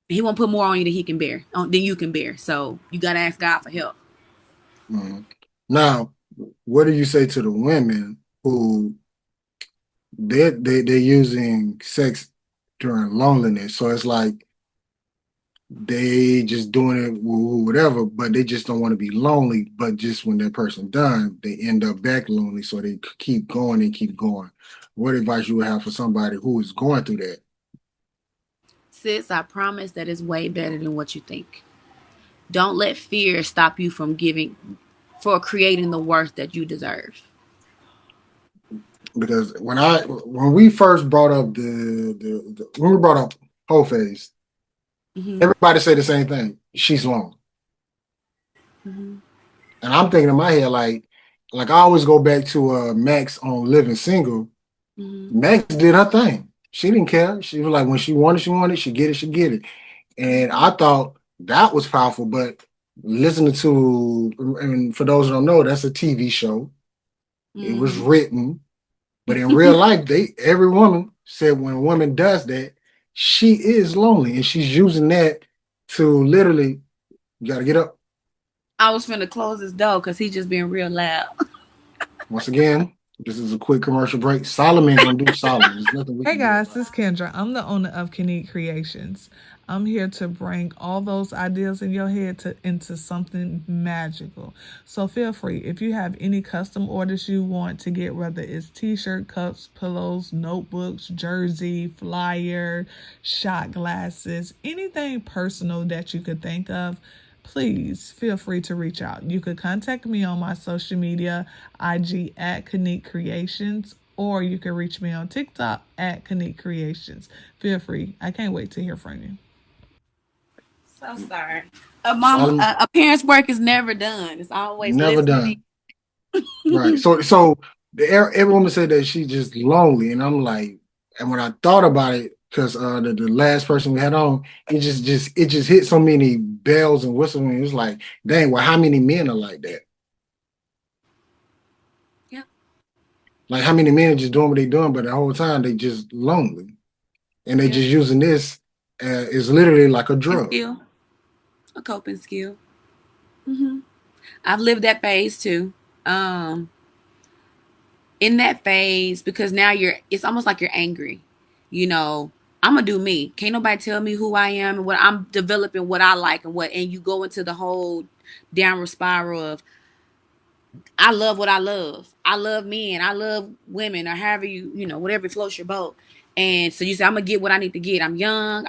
He won't put more on you than he can bear, than you can bear. So you got to ask God for help.
Hmm. Now, what do you say to the women who they're using sex during loneliness? So it's like they just doing it whatever, but they just don't want to be lonely. But just when that person done, they end up back lonely, so they keep going and keep going. What advice you would have for somebody who is going through that?
Sis, I promise that is way better than what you think. Don't let fear stop you from creating the worth that you deserve.
Because when we first brought up when we brought up whole phase, everybody said the same thing. She's long. And I'm thinking in my head, like I always go back to Max on Living Single. Max did her thing. She didn't care. She was like, when she wanted, she get it, she get it. And I thought that was powerful, but listening to, and for those who don't know, that's a TV show. It was written, but in real life, every woman said when a woman does that, she is lonely, and she's using that to literally, you gotta get up.
I was finna close this door because he's just being real loud.
Once again, this is a quick commercial break. Solomon gonna do Solomon. There's nothing we
Hey
can do
guys,
about
this is Kendra. I'm the owner of Chic Creations. I'm here to bring all those ideas in your head into something magical. So feel free. If you have any custom orders you want to get, whether it's t-shirt, cups, pillows, notebooks, jersey, flyer, shot glasses, anything personal that you could think of, please feel free to reach out. You could contact me on my social media, IG at Kanique Creations, or you can reach me on TikTok at Kanique Creations. Feel free. I can't wait to hear from you.
So sorry.
Solomon,
A parent's work is never done. It's always
never
listening.
done. Right. So every woman said that she's just lonely, and I'm like, and when I thought about it, because the last person we had on, it just hit so many bells and whistles. And it was like, dang, well, how many men are like that?
Yeah.
Like how many men are just doing what they're doing, but the whole time they just lonely, and they just using this is literally like a drug.
A coping skill. I've lived that phase too. In that phase, because now it's almost like you're angry. You know, I'm gonna do me. Can't nobody tell me who I am and what I'm developing, what I like and you go into the whole downward spiral of I love what I love. I love men. I love women, or however whatever floats your boat. And so you say, I'm gonna get what I need to get. I'm young.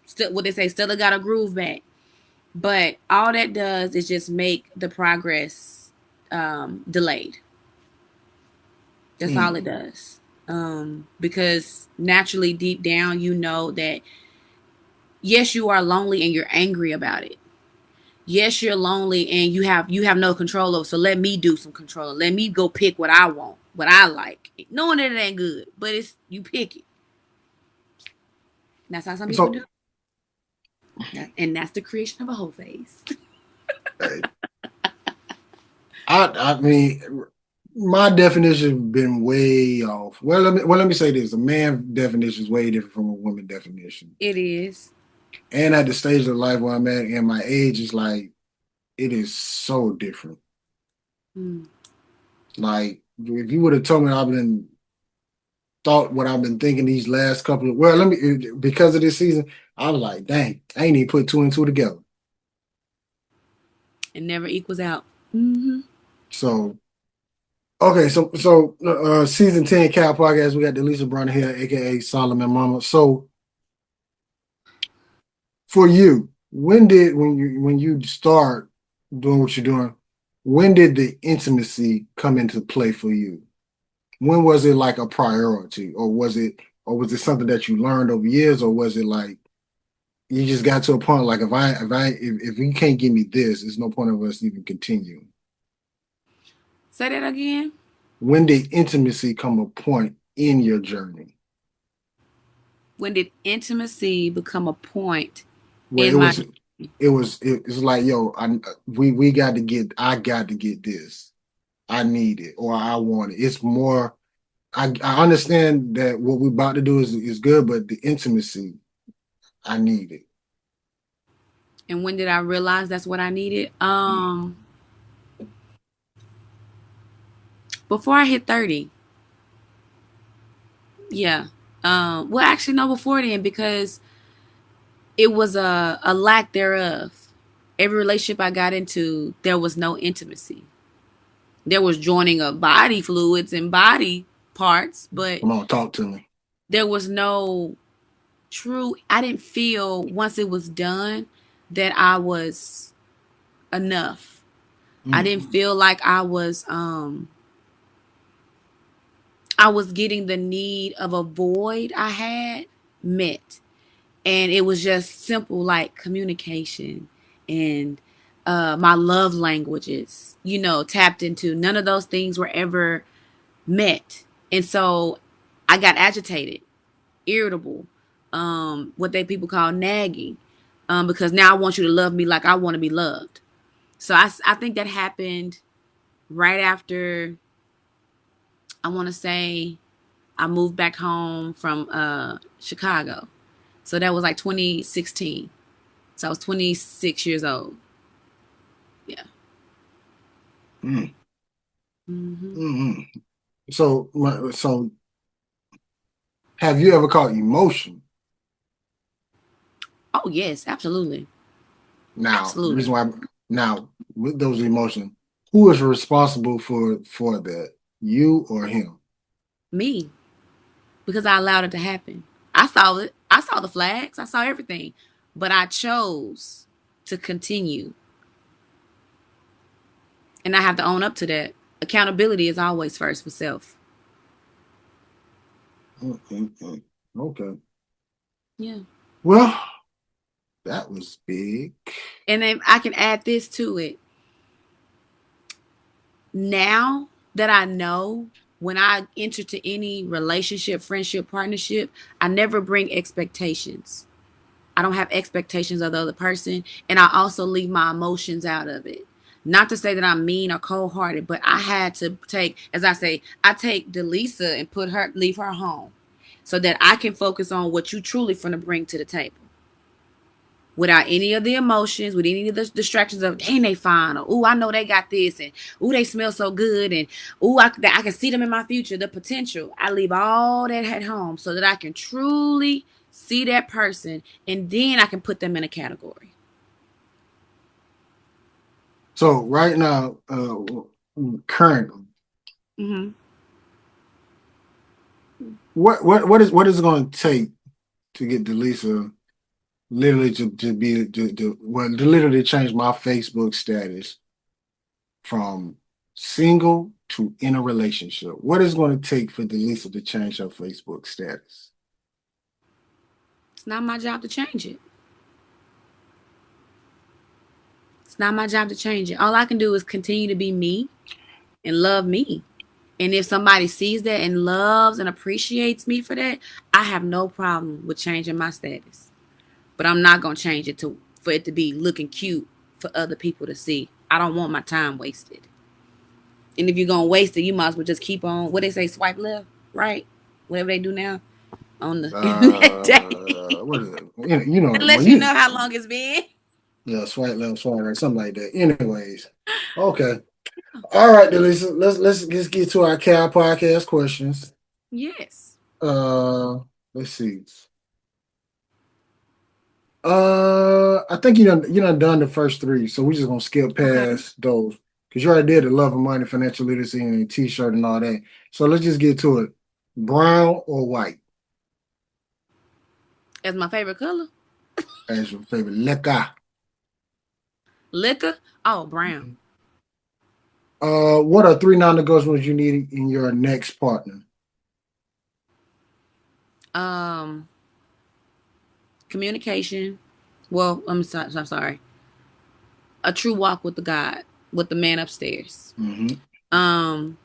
Still what they say, still got a groove back. But all that does is just make the progress delayed. That's all it does. Because naturally, deep down, you know that yes, you are lonely and you're angry about it. Yes, you're lonely and you have no control over. So let me do some control. Let me go pick what I want, what I like, knowing that it ain't good, but it's you pick it. That's how some people do. And that's the creation of a whole phase.
I mean, my definition has been way off. Well, let me say this: a man definition is way different from a woman definition.
It is.
And at the stage of life where I'm at, and my age is like, it is so different. Like, if you would have told me thought what I've been thinking these last couple of, because of this season, I was like, dang, I ain't even put two and two together.
It never equals out.
So, okay, so season 10 Cal Podcast, we got Delisa Brunner here, aka Solomon Mama. So, for you, when you start doing what you're doing, when did the intimacy come into play for you? When was it like a priority, or was it something that you learned over years, or was it like you just got to a point like if you can't give me this, there's no point of us even continuing?
Say that again.
When did intimacy come a point in your journey?
When did intimacy become a point
Where it was like, yo, I got to get this. I need it, or I want it. It's more. I understand that what we're about to do is good, but the intimacy, I need it.
And when did I realize that's what I needed? Before I hit 30. Yeah. Well, actually, no, before then, because it was a lack thereof. Every relationship I got into, there was no intimacy. There was joining of body fluids and body parts, but
come on, talk to me.
There was no true. I didn't feel once it was done that I was enough. I didn't feel like I was getting the need of a void I had met. And it was just simple like communication and my love languages, tapped into. None of those things were ever met. And so I got agitated, irritable, what they people call nagging, because now I want you to love me like I want to be loved. So I think that happened right after, I want to say, I moved back home from Chicago. So that was like 2016. So I was 26 years old. Yeah.
Mm.
Hmm.
Mm-hmm. So have you ever caught emotion?
Oh, yes, absolutely.
Now, the
Absolutely.
reason why now with those emotions, who is responsible for that? You or him?
Me, because I allowed it to happen. I saw it. I saw the flags. I saw everything. But I chose to continue. And I have to own up to that. Accountability is always first for self.
Mm-mm-mm. Okay.
Yeah.
Well, that was big.
And then I can add this to it. Now that I know, when I enter to any relationship, friendship, partnership, I never bring expectations. I don't have expectations of the other person. And I also leave my emotions out of it. Not to say that I'm mean or cold hearted, but I had to take, as I say, I take Delisa and leave her home so that I can focus on what you truly finna bring to the table without any of the emotions, with any of the distractions of, dang, they fine, or, ooh, I know they got this, and, ooh, they smell so good, and, ooh, I can see them in my future, the potential. I leave all that at home so that I can truly see that person, and then I can put them in a category.
So right now, currently,
Mm-hmm.
what is it going to take to get Delisa literally to be to literally change my Facebook status from single to in a relationship? What is it going to take for Delisa to change her Facebook status?
It's not my job to change it. It's not my job to change it. All I can do is continue to be me and love me. And if somebody sees that and loves and appreciates me for that, I have no problem with changing my status. But I'm not gonna change it to for it to be looking cute for other people to see. I don't want my time wasted. And if you're gonna waste it, you might as well just keep on what they say, swipe left, right? Whatever they do now on the internet day.
What is it? You know
It
it, well,
lets you know how long it's been.
yeah, swipe left, swipe right, something like that. Anyways, okay, all right, Delisa, let's just get to our cow podcast questions.
Yes.
Uh, let's see. I think you done the first three, so we're just gonna skip
Okay.
past those because you already did the love of money, financial literacy, and T-shirt and all that. So let's just get to it. Brown or white
As my favorite color.
as your favorite liquor.
Liquor. Oh, brown.
What are three non-negotiables you need in your next partner?
Um, Communication. Well, I'm sorry. A true walk with the God, with the man upstairs.
Mm-hmm.
Um,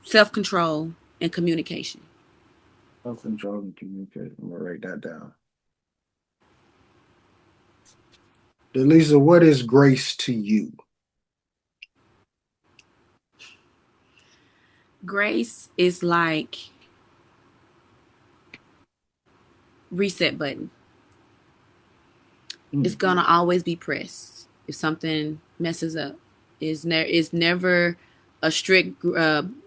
Self control and communication.
Self-control and communication. I'm gonna write that down. Delisa, what is grace to you?
Grace is like reset button. It's
Mm.
gonna always be pressed if something messes up. It's never a strict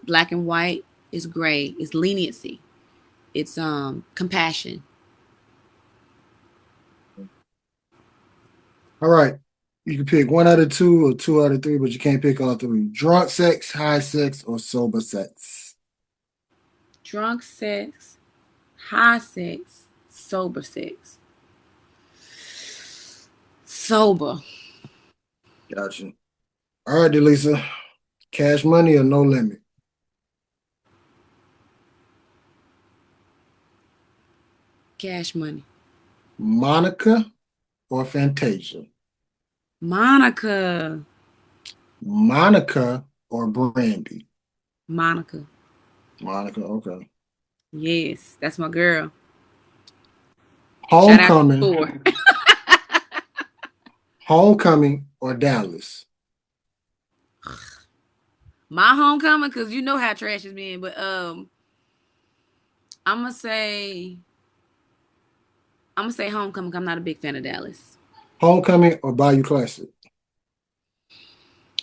black and white. It's gray. It's leniency. It's compassion.
All right. You can pick one out of two or two out of three, but you can't pick all three. Drunk sex, high sex, or sober sex.
Drunk sex, high sex, sober sex. Sober.
Gotcha. All right, Delisa. Cash money or no limit?
Cash money.
Monica or Fantasia?
Monica.
Monica or Brandy?
Monica.
Monica, okay.
Yes, that's my girl. Shout out to
Homecoming.
Thor.
Homecoming or Dallas?
My homecoming, cause you know how trash has been. But I'm gonna say homecoming. 'Cause I'm not a big fan of Dallas.
Homecoming or Bayou Classic?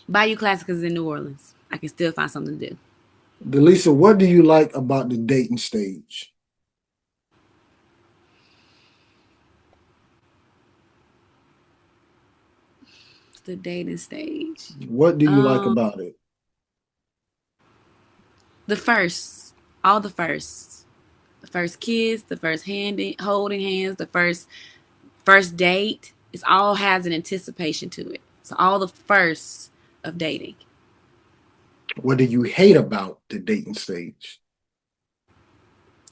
Bayou Classic is in New Orleans. I can still find something to do.
Delisa, what do you like about the dating stage?
The dating stage.
What do you like about it?
The first, all the firsts, the first kiss, the first holding hands, the first date. It's all has an anticipation to it. So all the firsts of dating.
What do you hate about the dating stage?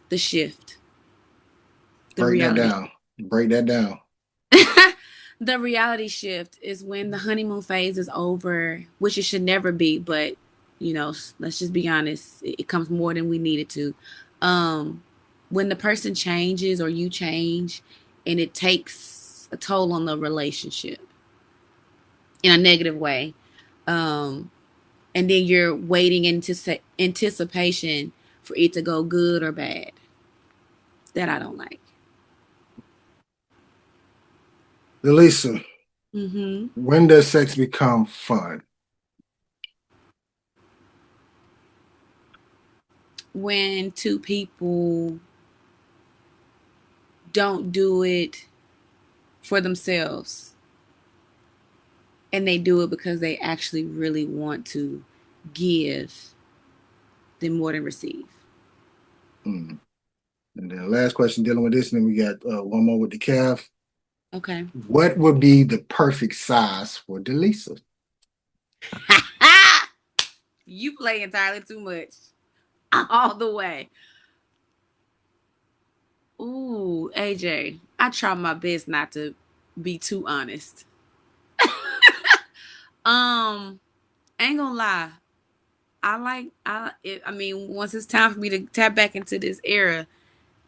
The shift. The
Break
reality.
that down. Break that down.
The reality shift is when the honeymoon phase is over, which it should never be, but you know, let's just be honest, it comes more than we need it to. When the person changes or you change and it takes a toll on the relationship in a negative way. And then you're waiting into anticipation for it to go good or bad. That I don't like.
Delisa,
Mm-hmm.
when does sex become fun?
When two people don't do it for themselves and they do it because they actually really want to give than more than receive.
And then last question dealing with this, and then we got one more with the calf.
Okay.
What would be the perfect size for Delisa?
You play entirely too much. All the way. Ooh, AJ, I try my best not to be too honest. Ain't gonna lie. I mean, once it's time for me to tap back into this era,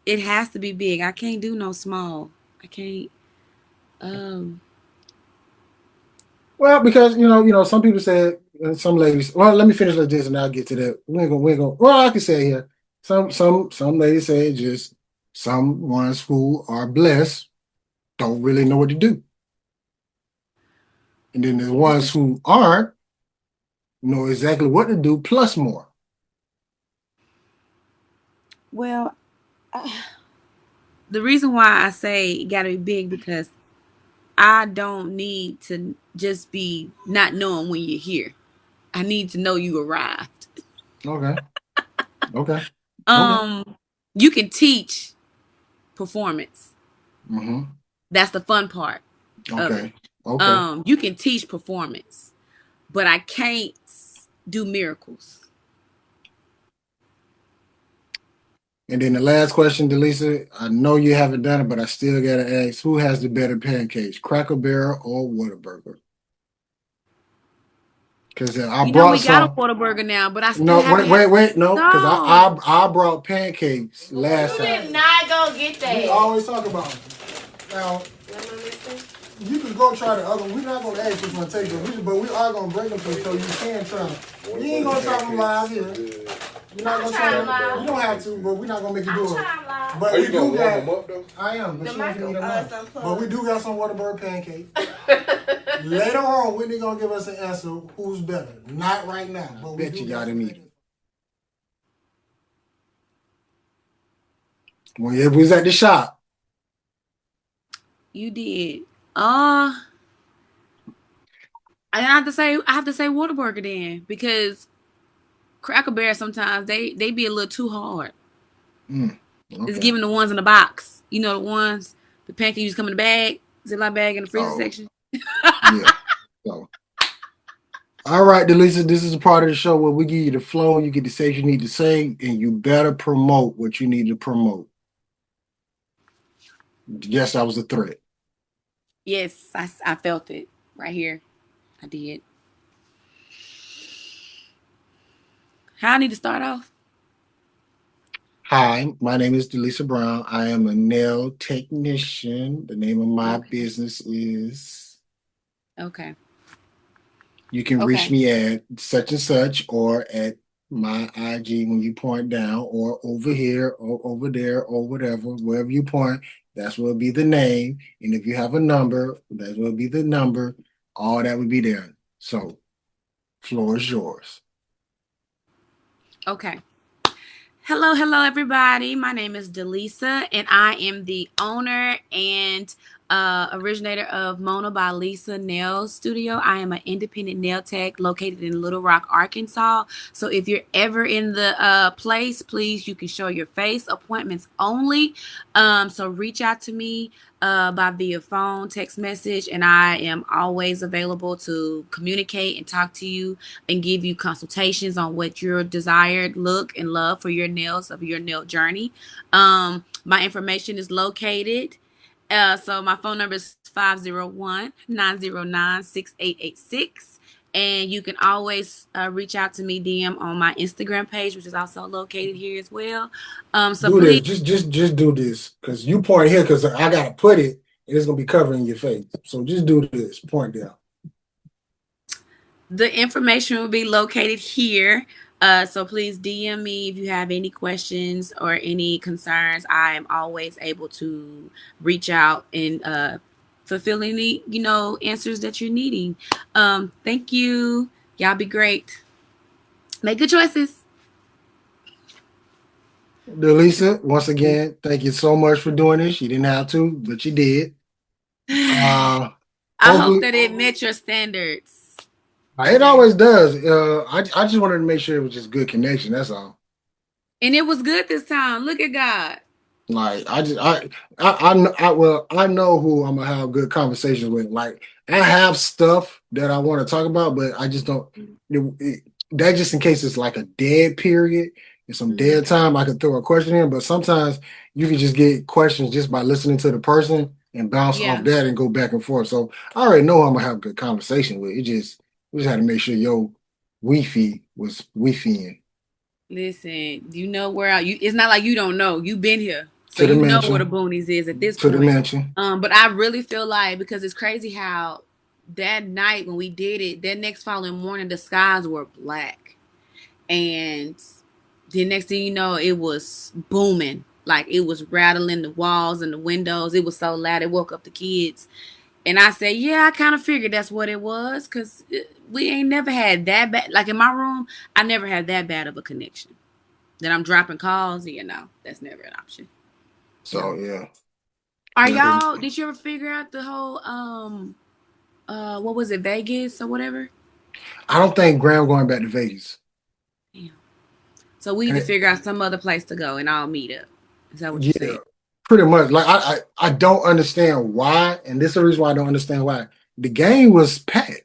it has to be big. I can't do no small. I can't.
Well, because some people said, some ladies. Well, let me finish like this, and I'll get to that. We're gonna. Well, I can say here, some ladies say just some ones who are blessed don't really know what to do, and then the ones who aren't know exactly what to do plus more.
Well, the reason why I say it gotta be big because I don't need to just be not knowing when you're here. I need to know you arrived.
Okay. Okay.
You can teach performance.
Mm-hmm.
That's the fun part of it.
Okay. Okay.
You can teach performance, but I can't do miracles.
And then the last question, Delisa, I know you haven't done it, but I still gotta ask: who has the better pancakes, Cracker Barrel or Whataburger? Because I brought
we got a
some.
Whataburger now, but I still
No,
haven't
wait, no, because
No.
I brought pancakes last
You
time.
did not go get that.
We always talk about them. Now, you can go try the other. We're not gonna ask who's gonna take them, but we are gonna break them so you can try them. We ain't gonna try them live here. You're not gonna try them live. You don't have to, but we're not gonna make you do it. But we do got. I am, but she don't eat them up. But we do got some Whataburger pancakes. Later on, Whitney gonna give us an answer who's better. Not right now, but we bet you got him eating. Well, yeah, we was at the shop.
You did. I have to say Whataburger then because Cracker Barrel sometimes they be a little too hard.
Okay.
It's giving the ones in the box. You know the ones the pancakes come in the bag, Ziploc bag in the freezer section.
Yeah. So, all right, Delisa, this is a part of the show where we give you the flow. You get to say what you need to say, and you better promote what you need to promote. Yes, that was a threat.
Yes, I felt it right here. I did. How I need to start off?
Hi, my name is Delisa Brown. I am a nail technician. The name of my
Okay.
business is.
Okay.
You can reach
Okay.
me at such and such or at my IG when you point down or over here or over there or whatever, wherever you point, that's what will be the name. And if you have a number, that will be the number. All that would be there. So, floor is yours.
Okay. Hello, everybody. My name is Delisa, and I am the owner and originator of Mona by Lisa Nail Studio. I am an independent nail tech located in Little Rock, Arkansas. So if you're ever in the place, please, you can show your face. Appointments only. So reach out to me by via phone, text message, and I am always available to communicate and talk to you and give you consultations on what your desired look and love for your nails of your nail journey. My information is located. So my phone number is 501-909-6886. And you can always reach out to me DM on my Instagram page, which is also located here as well. So
Do this.
please,
Just do this. Because you point here because I gotta put it and it's gonna be covering your face. So just do this. Point down.
the information will be located here. So please DM me if you have any questions or any concerns. I am always able to reach out and fulfill any, answers that you're needing. Thank you. Y'all be great. Make good choices.
Delisa, once again, thank you so much for doing this. You didn't have to, but you did. Uh
I hope
hopefully
that it met your standards
it
today.
always does. I just wanted to make sure it was just good connection. That's all.
And it was good this time. Look at God.
Like I know who I'm gonna have good conversations with. Like I have stuff that I want to talk about, but I just don't. That just in case it's like a dead period and some
Hmm.
dead time, I could throw a question in. But sometimes you can just get questions just by listening to the person and bounce off
Yeah.
that and go back and forth. So I already know I'm gonna have a good conversation with. We just had to make sure your Wi-Fi was Wi-Fiing
Listen, you know where it's not like you don't know. You've been here. So
to the
you know where the
mansion,
boonies is at this
to the
point.
mansion.
But I really feel like because it's crazy how that night when we did it, that next following morning the skies were black. And the next thing you know, it was booming. Like it was rattling the walls and the windows. It was so loud it woke up the kids. And I said, yeah, I kind of figured that's what it was because we ain't never had that bad. Like in my room, I never had that bad of a connection that I'm dropping calls. Yeah, no, that's never an option.
So
No.
yeah.
Are
Yeah, because
y'all? Did you ever figure out the whole what was it, Vegas or whatever?
I don't think Graham going back to Vegas.
Damn. So we need
And
to figure out some other place to go and all meet up. Is that what you
yeah,
said?
pretty much. Like I don't understand why, and this is the reason why I don't understand why. The game was packed.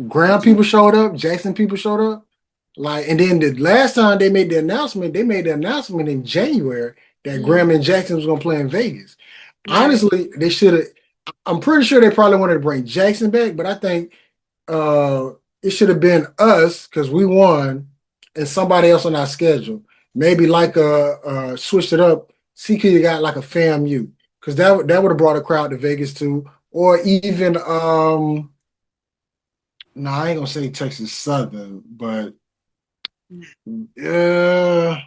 Graham
What you?
people showed up, Jackson people showed up. Like, and then the last time they made the announcement in January that
Mm,
Graham and Jackson was gonna play in Vegas.
right.
Honestly, they should have. I'm pretty sure they probably wanted to bring Jackson back, but I think uh it should have been us because we won and somebody else on our schedule. Maybe like switched it up. See, could you got like a FAMU because that would have brought a crowd to Vegas too, or even no, I ain't gonna say Texas Southern, but uh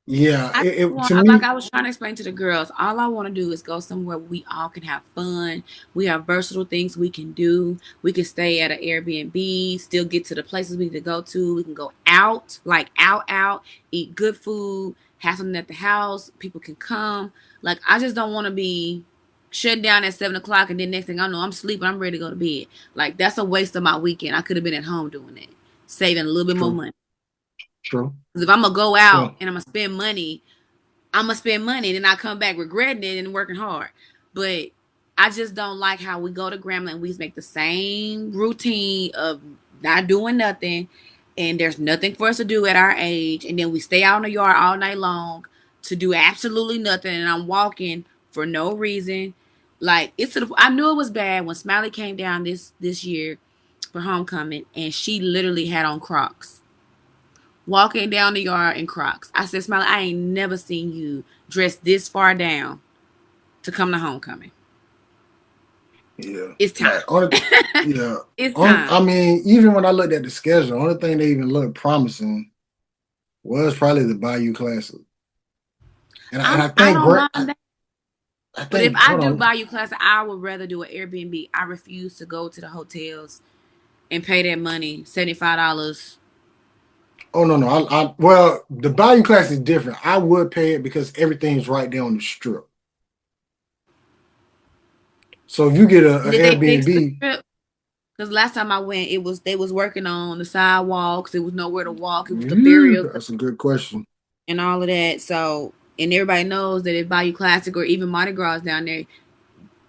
yeah,
I just
to
want, like
me.
I was trying to explain to the girls, all I want to do is go somewhere where we all can have fun. We have versatile things we can do. We can stay at an Airbnb, still get to the places we need to go to. We can go out, like out, eat good food, have something at the house. People can come. Like I just don't want to be shut down at 7 o'clock and then next thing I know I'm sleeping. I'm ready to go to bed. Like that's a waste of my weekend. I could have been at home doing that, saving a little bit more
True,
money.
true,
Because if I'm gonna go out
true.
and I'm gonna spend money and then I come back regretting it and working hard. But I just don't like how we go to Grambling and we make the same routine of not doing nothing, and there's nothing for us to do at our age, and then we stay out in the yard all night long to do absolutely nothing, and I'm walking for no reason. Like it's to the, I knew it was bad when Smiley came down this year for homecoming, and she literally had on Crocs, walking down the yard in Crocs. I said, Smiley, I ain't never seen you dressed this far down to come to homecoming.
Yeah.
It's time.
Yeah.
It's time.
I mean, even when I looked at the schedule, the only thing that even looked promising was probably the Bayou Classic. And
I
think
don't mind that.
I
But if
think
I
hold
do
on.
Bayou Classic, I would rather do an Airbnb. I refuse to go to the hotels and pay that money, $75.
Oh no. Well, the Bayou Classic is different. I would pay it because everything's right there on the strip. So if you get a
Did they fix the
Airbnb,
strip? Because last time I went, it was they was working on the sidewalks. It was nowhere to walk. It was the barriers
that's a good question.
and all of that. So, and everybody knows that if Bayou Classic or even Mardi Gras down there,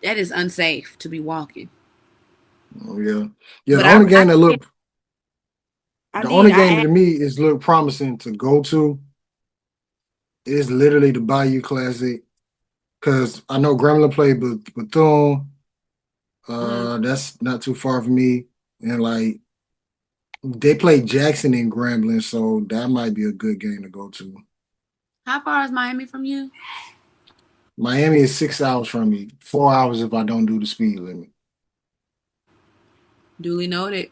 that is unsafe to be walking.
Oh, yeah. Yeah,
But
the only game that
I
to me is look promising to go to is literally the Bayou Classic. Cause I know Gremlin played Bethune. That's not too far from me. And like they played Jackson and Grambling, so that might be a good game to go to.
how far is Miami from you?
Miami is 6 hours from me, 4 hours if I don't do the speed limit.
Duly noted.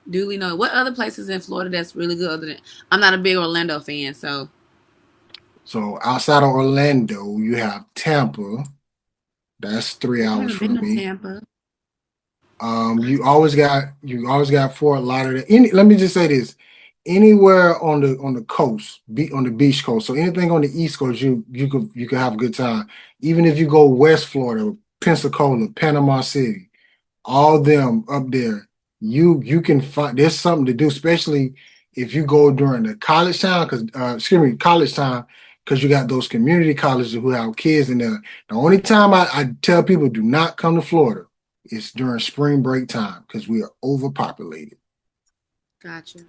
Duly noted. What other places in Florida that's really good? Other than I'm not a big Orlando fan, so
So outside of Orlando, you have Tampa. That's 3 hours
haven't been
from
to
me.
Tampa.
You always got Fort Lauderdale. Let me just say this: anywhere on the coast, on the beach coast. So anything on the East Coast, you could have a good time. Even if you go West Florida, Pensacola, Panama City, all them up there, you can find there's something to do, especially if you go during the college time, college time, because you got those community colleges who have kids in there. The only time I tell people do not come to Florida is during spring break time because we are overpopulated.
Gotcha.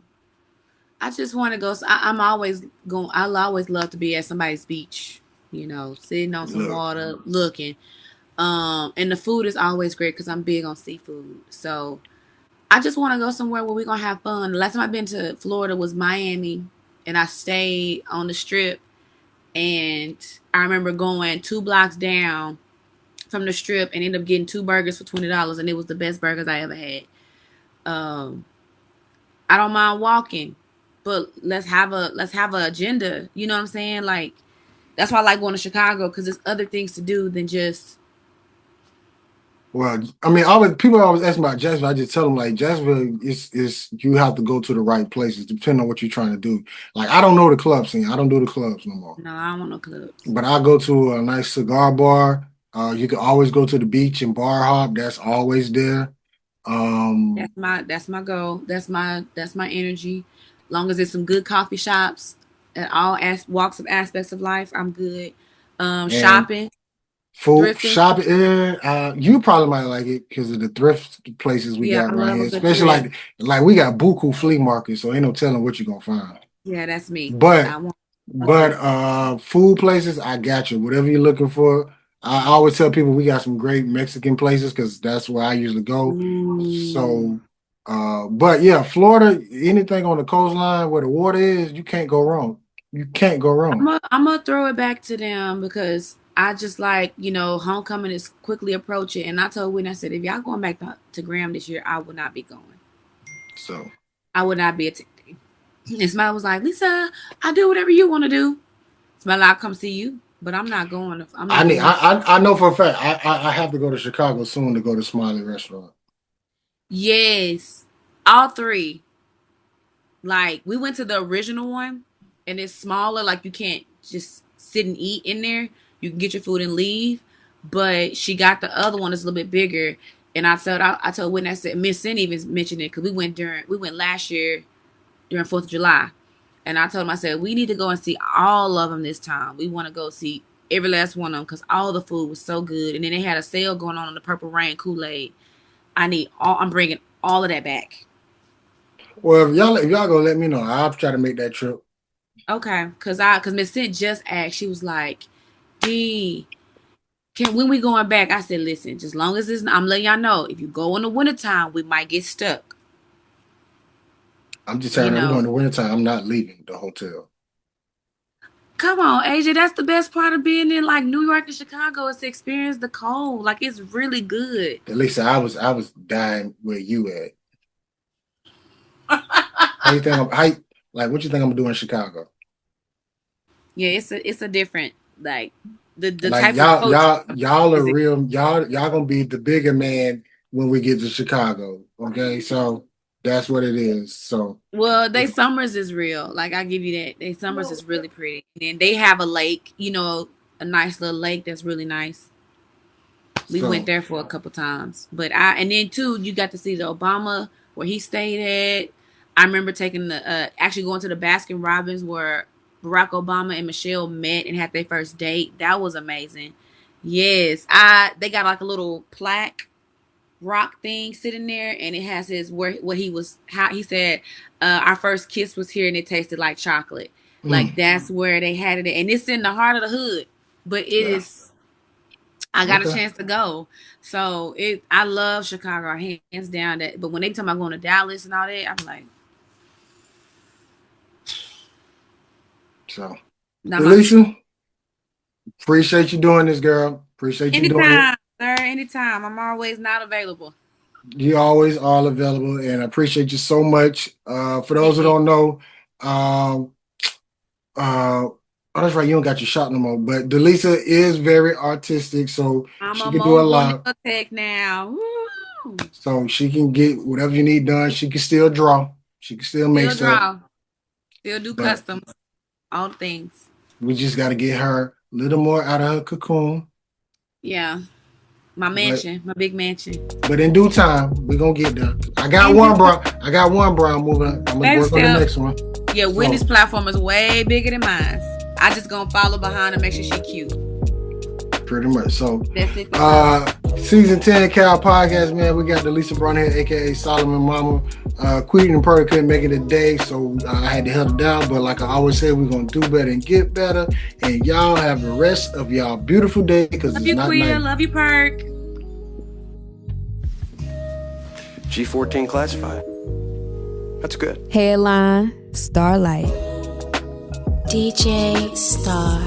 I just want to go. I'm always going. I'll always love to be at somebody's beach. Sitting on some
Look,
water, looking. And the food is always great because I'm big on seafood. So I just want to go somewhere where we're gonna have fun. The last time I've been to Florida was Miami, and I stayed on the Strip. And I remember going 2 blocks down from the Strip and ended up getting 2 burgers for $20, and it was the best burgers I ever had. Um, I don't mind walking, but let's have a agenda. You know what I'm saying? Like that's why I like going to Chicago because there's other things to do than just.
well, I mean, people always ask me about Jacksonville. I just tell them like Jacksonville is you have to go to the right places depending on what you're trying to do. Like I don't know the club scene. I don't do the clubs no more.
No, I don't want no clubs.
But I go to a nice cigar bar. You can always go to the beach and bar hop. That's always there. Um,
That's my goal. That's my energy. Long as there's some good coffee shops at all walks of aspects of life, I'm good.
and
Shopping,
food
thrifting.
shopping. You probably might like it because of the thrift places we
Yeah,
got
I
around
love
here.
a good
Especially
thrift.
like we got buku flea market, so ain't no telling what you're gonna find.
Yeah, that's me.
But
I want a
but
thrift.
food places, I got you. Whatever you're looking for. I always tell people we got some great Mexican places because that's where I usually go.
Ooh.
So but yeah, Florida, anything on the coastline where the water is, you can't go wrong. You can't go wrong.
I'm gonna throw it back to them because I just like homecoming is quickly approaching, and I told Whitney, I said if y'all going back to Graham this year, I will not be going.
So
I would not be attending. And Smile was like, Lisa, I do whatever you want to do. Smile, I'll come see you, but I'm not going. I'm
I
not
need
going.
I know for a fact I have to go to Chicago soon to go to Smiley Restaurant.
Yes, all three. Like we went to the original one, and it's smaller. Like you can't just sit and eat in there. You can get your food and leave. But she got the other one that's a little bit bigger. And I told Whitney, I said Miss Cindy even mentioned it because we went last year during 4th of July, and I told him I said we need to go and see all of them this time. We want to go see every last one of them, because all the food was so good. And then they had a sale going on the Purple Rain Kool-Aid. I'm bringing all of that back.
Well, if y'all gonna let me know, I'll try to make that trip.
Okay, because Miss Cent just asked. She was like, D, when we going back? I said, listen, just long as I'm letting y'all know, if you go in the wintertime, we might get stuck.
I'm just telling you, we're going in the wintertime. I'm not leaving the hotel.
Come on, AJ. That's the best part of being in like New York and Chicago is to experience the cold. Like it's really good.
At least I was dying where you at. How you think what you think I'm gonna do in Chicago?
Yeah, it's a different like the
like
type of culture.
y'all are real. Y'all gonna be the bigger man when we get to Chicago. Okay, so that's what it is. So
well, they summers is real. Like I give you that. They summers is really pretty. And they have a lake, a nice little lake that's really nice. We went there for a couple times. And then too, you got to see the Obama where he stayed at. I remember taking actually going to the Baskin Robbins where Barack Obama and Michelle met and had their first date. That was amazing. Yes, they got like a little plaque rock thing sitting there, and it has how he said our first kiss was here and it tasted like chocolate. Like that's where they had it, and it's in the heart of the hood, but it is. I got a chance to go, so I love Chicago hands down. But when they talk about going to Dallas and all that, I'm like,
so. Delisa, appreciate you doing this, girl. Appreciate you doing it.
Sir, anytime. I'm always not available.
You always are available, and I appreciate you so much. For those who don't know, oh, that's right, you don't got your shot no more. But Delisa is very artistic, so she can do a lot.
Tech now. Woo.
So she can get whatever you need done. She can still draw. She can still make stuff.
Still do customs. All things.
We just got to get her a little more out of her cocoon.
Yeah. My big mansion.
But in due time, we're going to get there. I got one, bro. I'm moving. I'm going to work on the next one.
Yeah, Whitney's platform is way bigger than mine. I just going to follow behind and make sure she cute.
Pretty much. So,
that's it.
Season 10 Cal Podcast, man. We got Delisa Brown here, a.k.a. Solomon Mama. Queen and Pearl couldn't make it today, so I had to hold it down. But like I always say, we're going to do better and get better. And y'all have the rest of y'all beautiful day because it's not night.
Love you, Perk.
G14 classified. That's good.
Headline, Starlight.
DJ Star.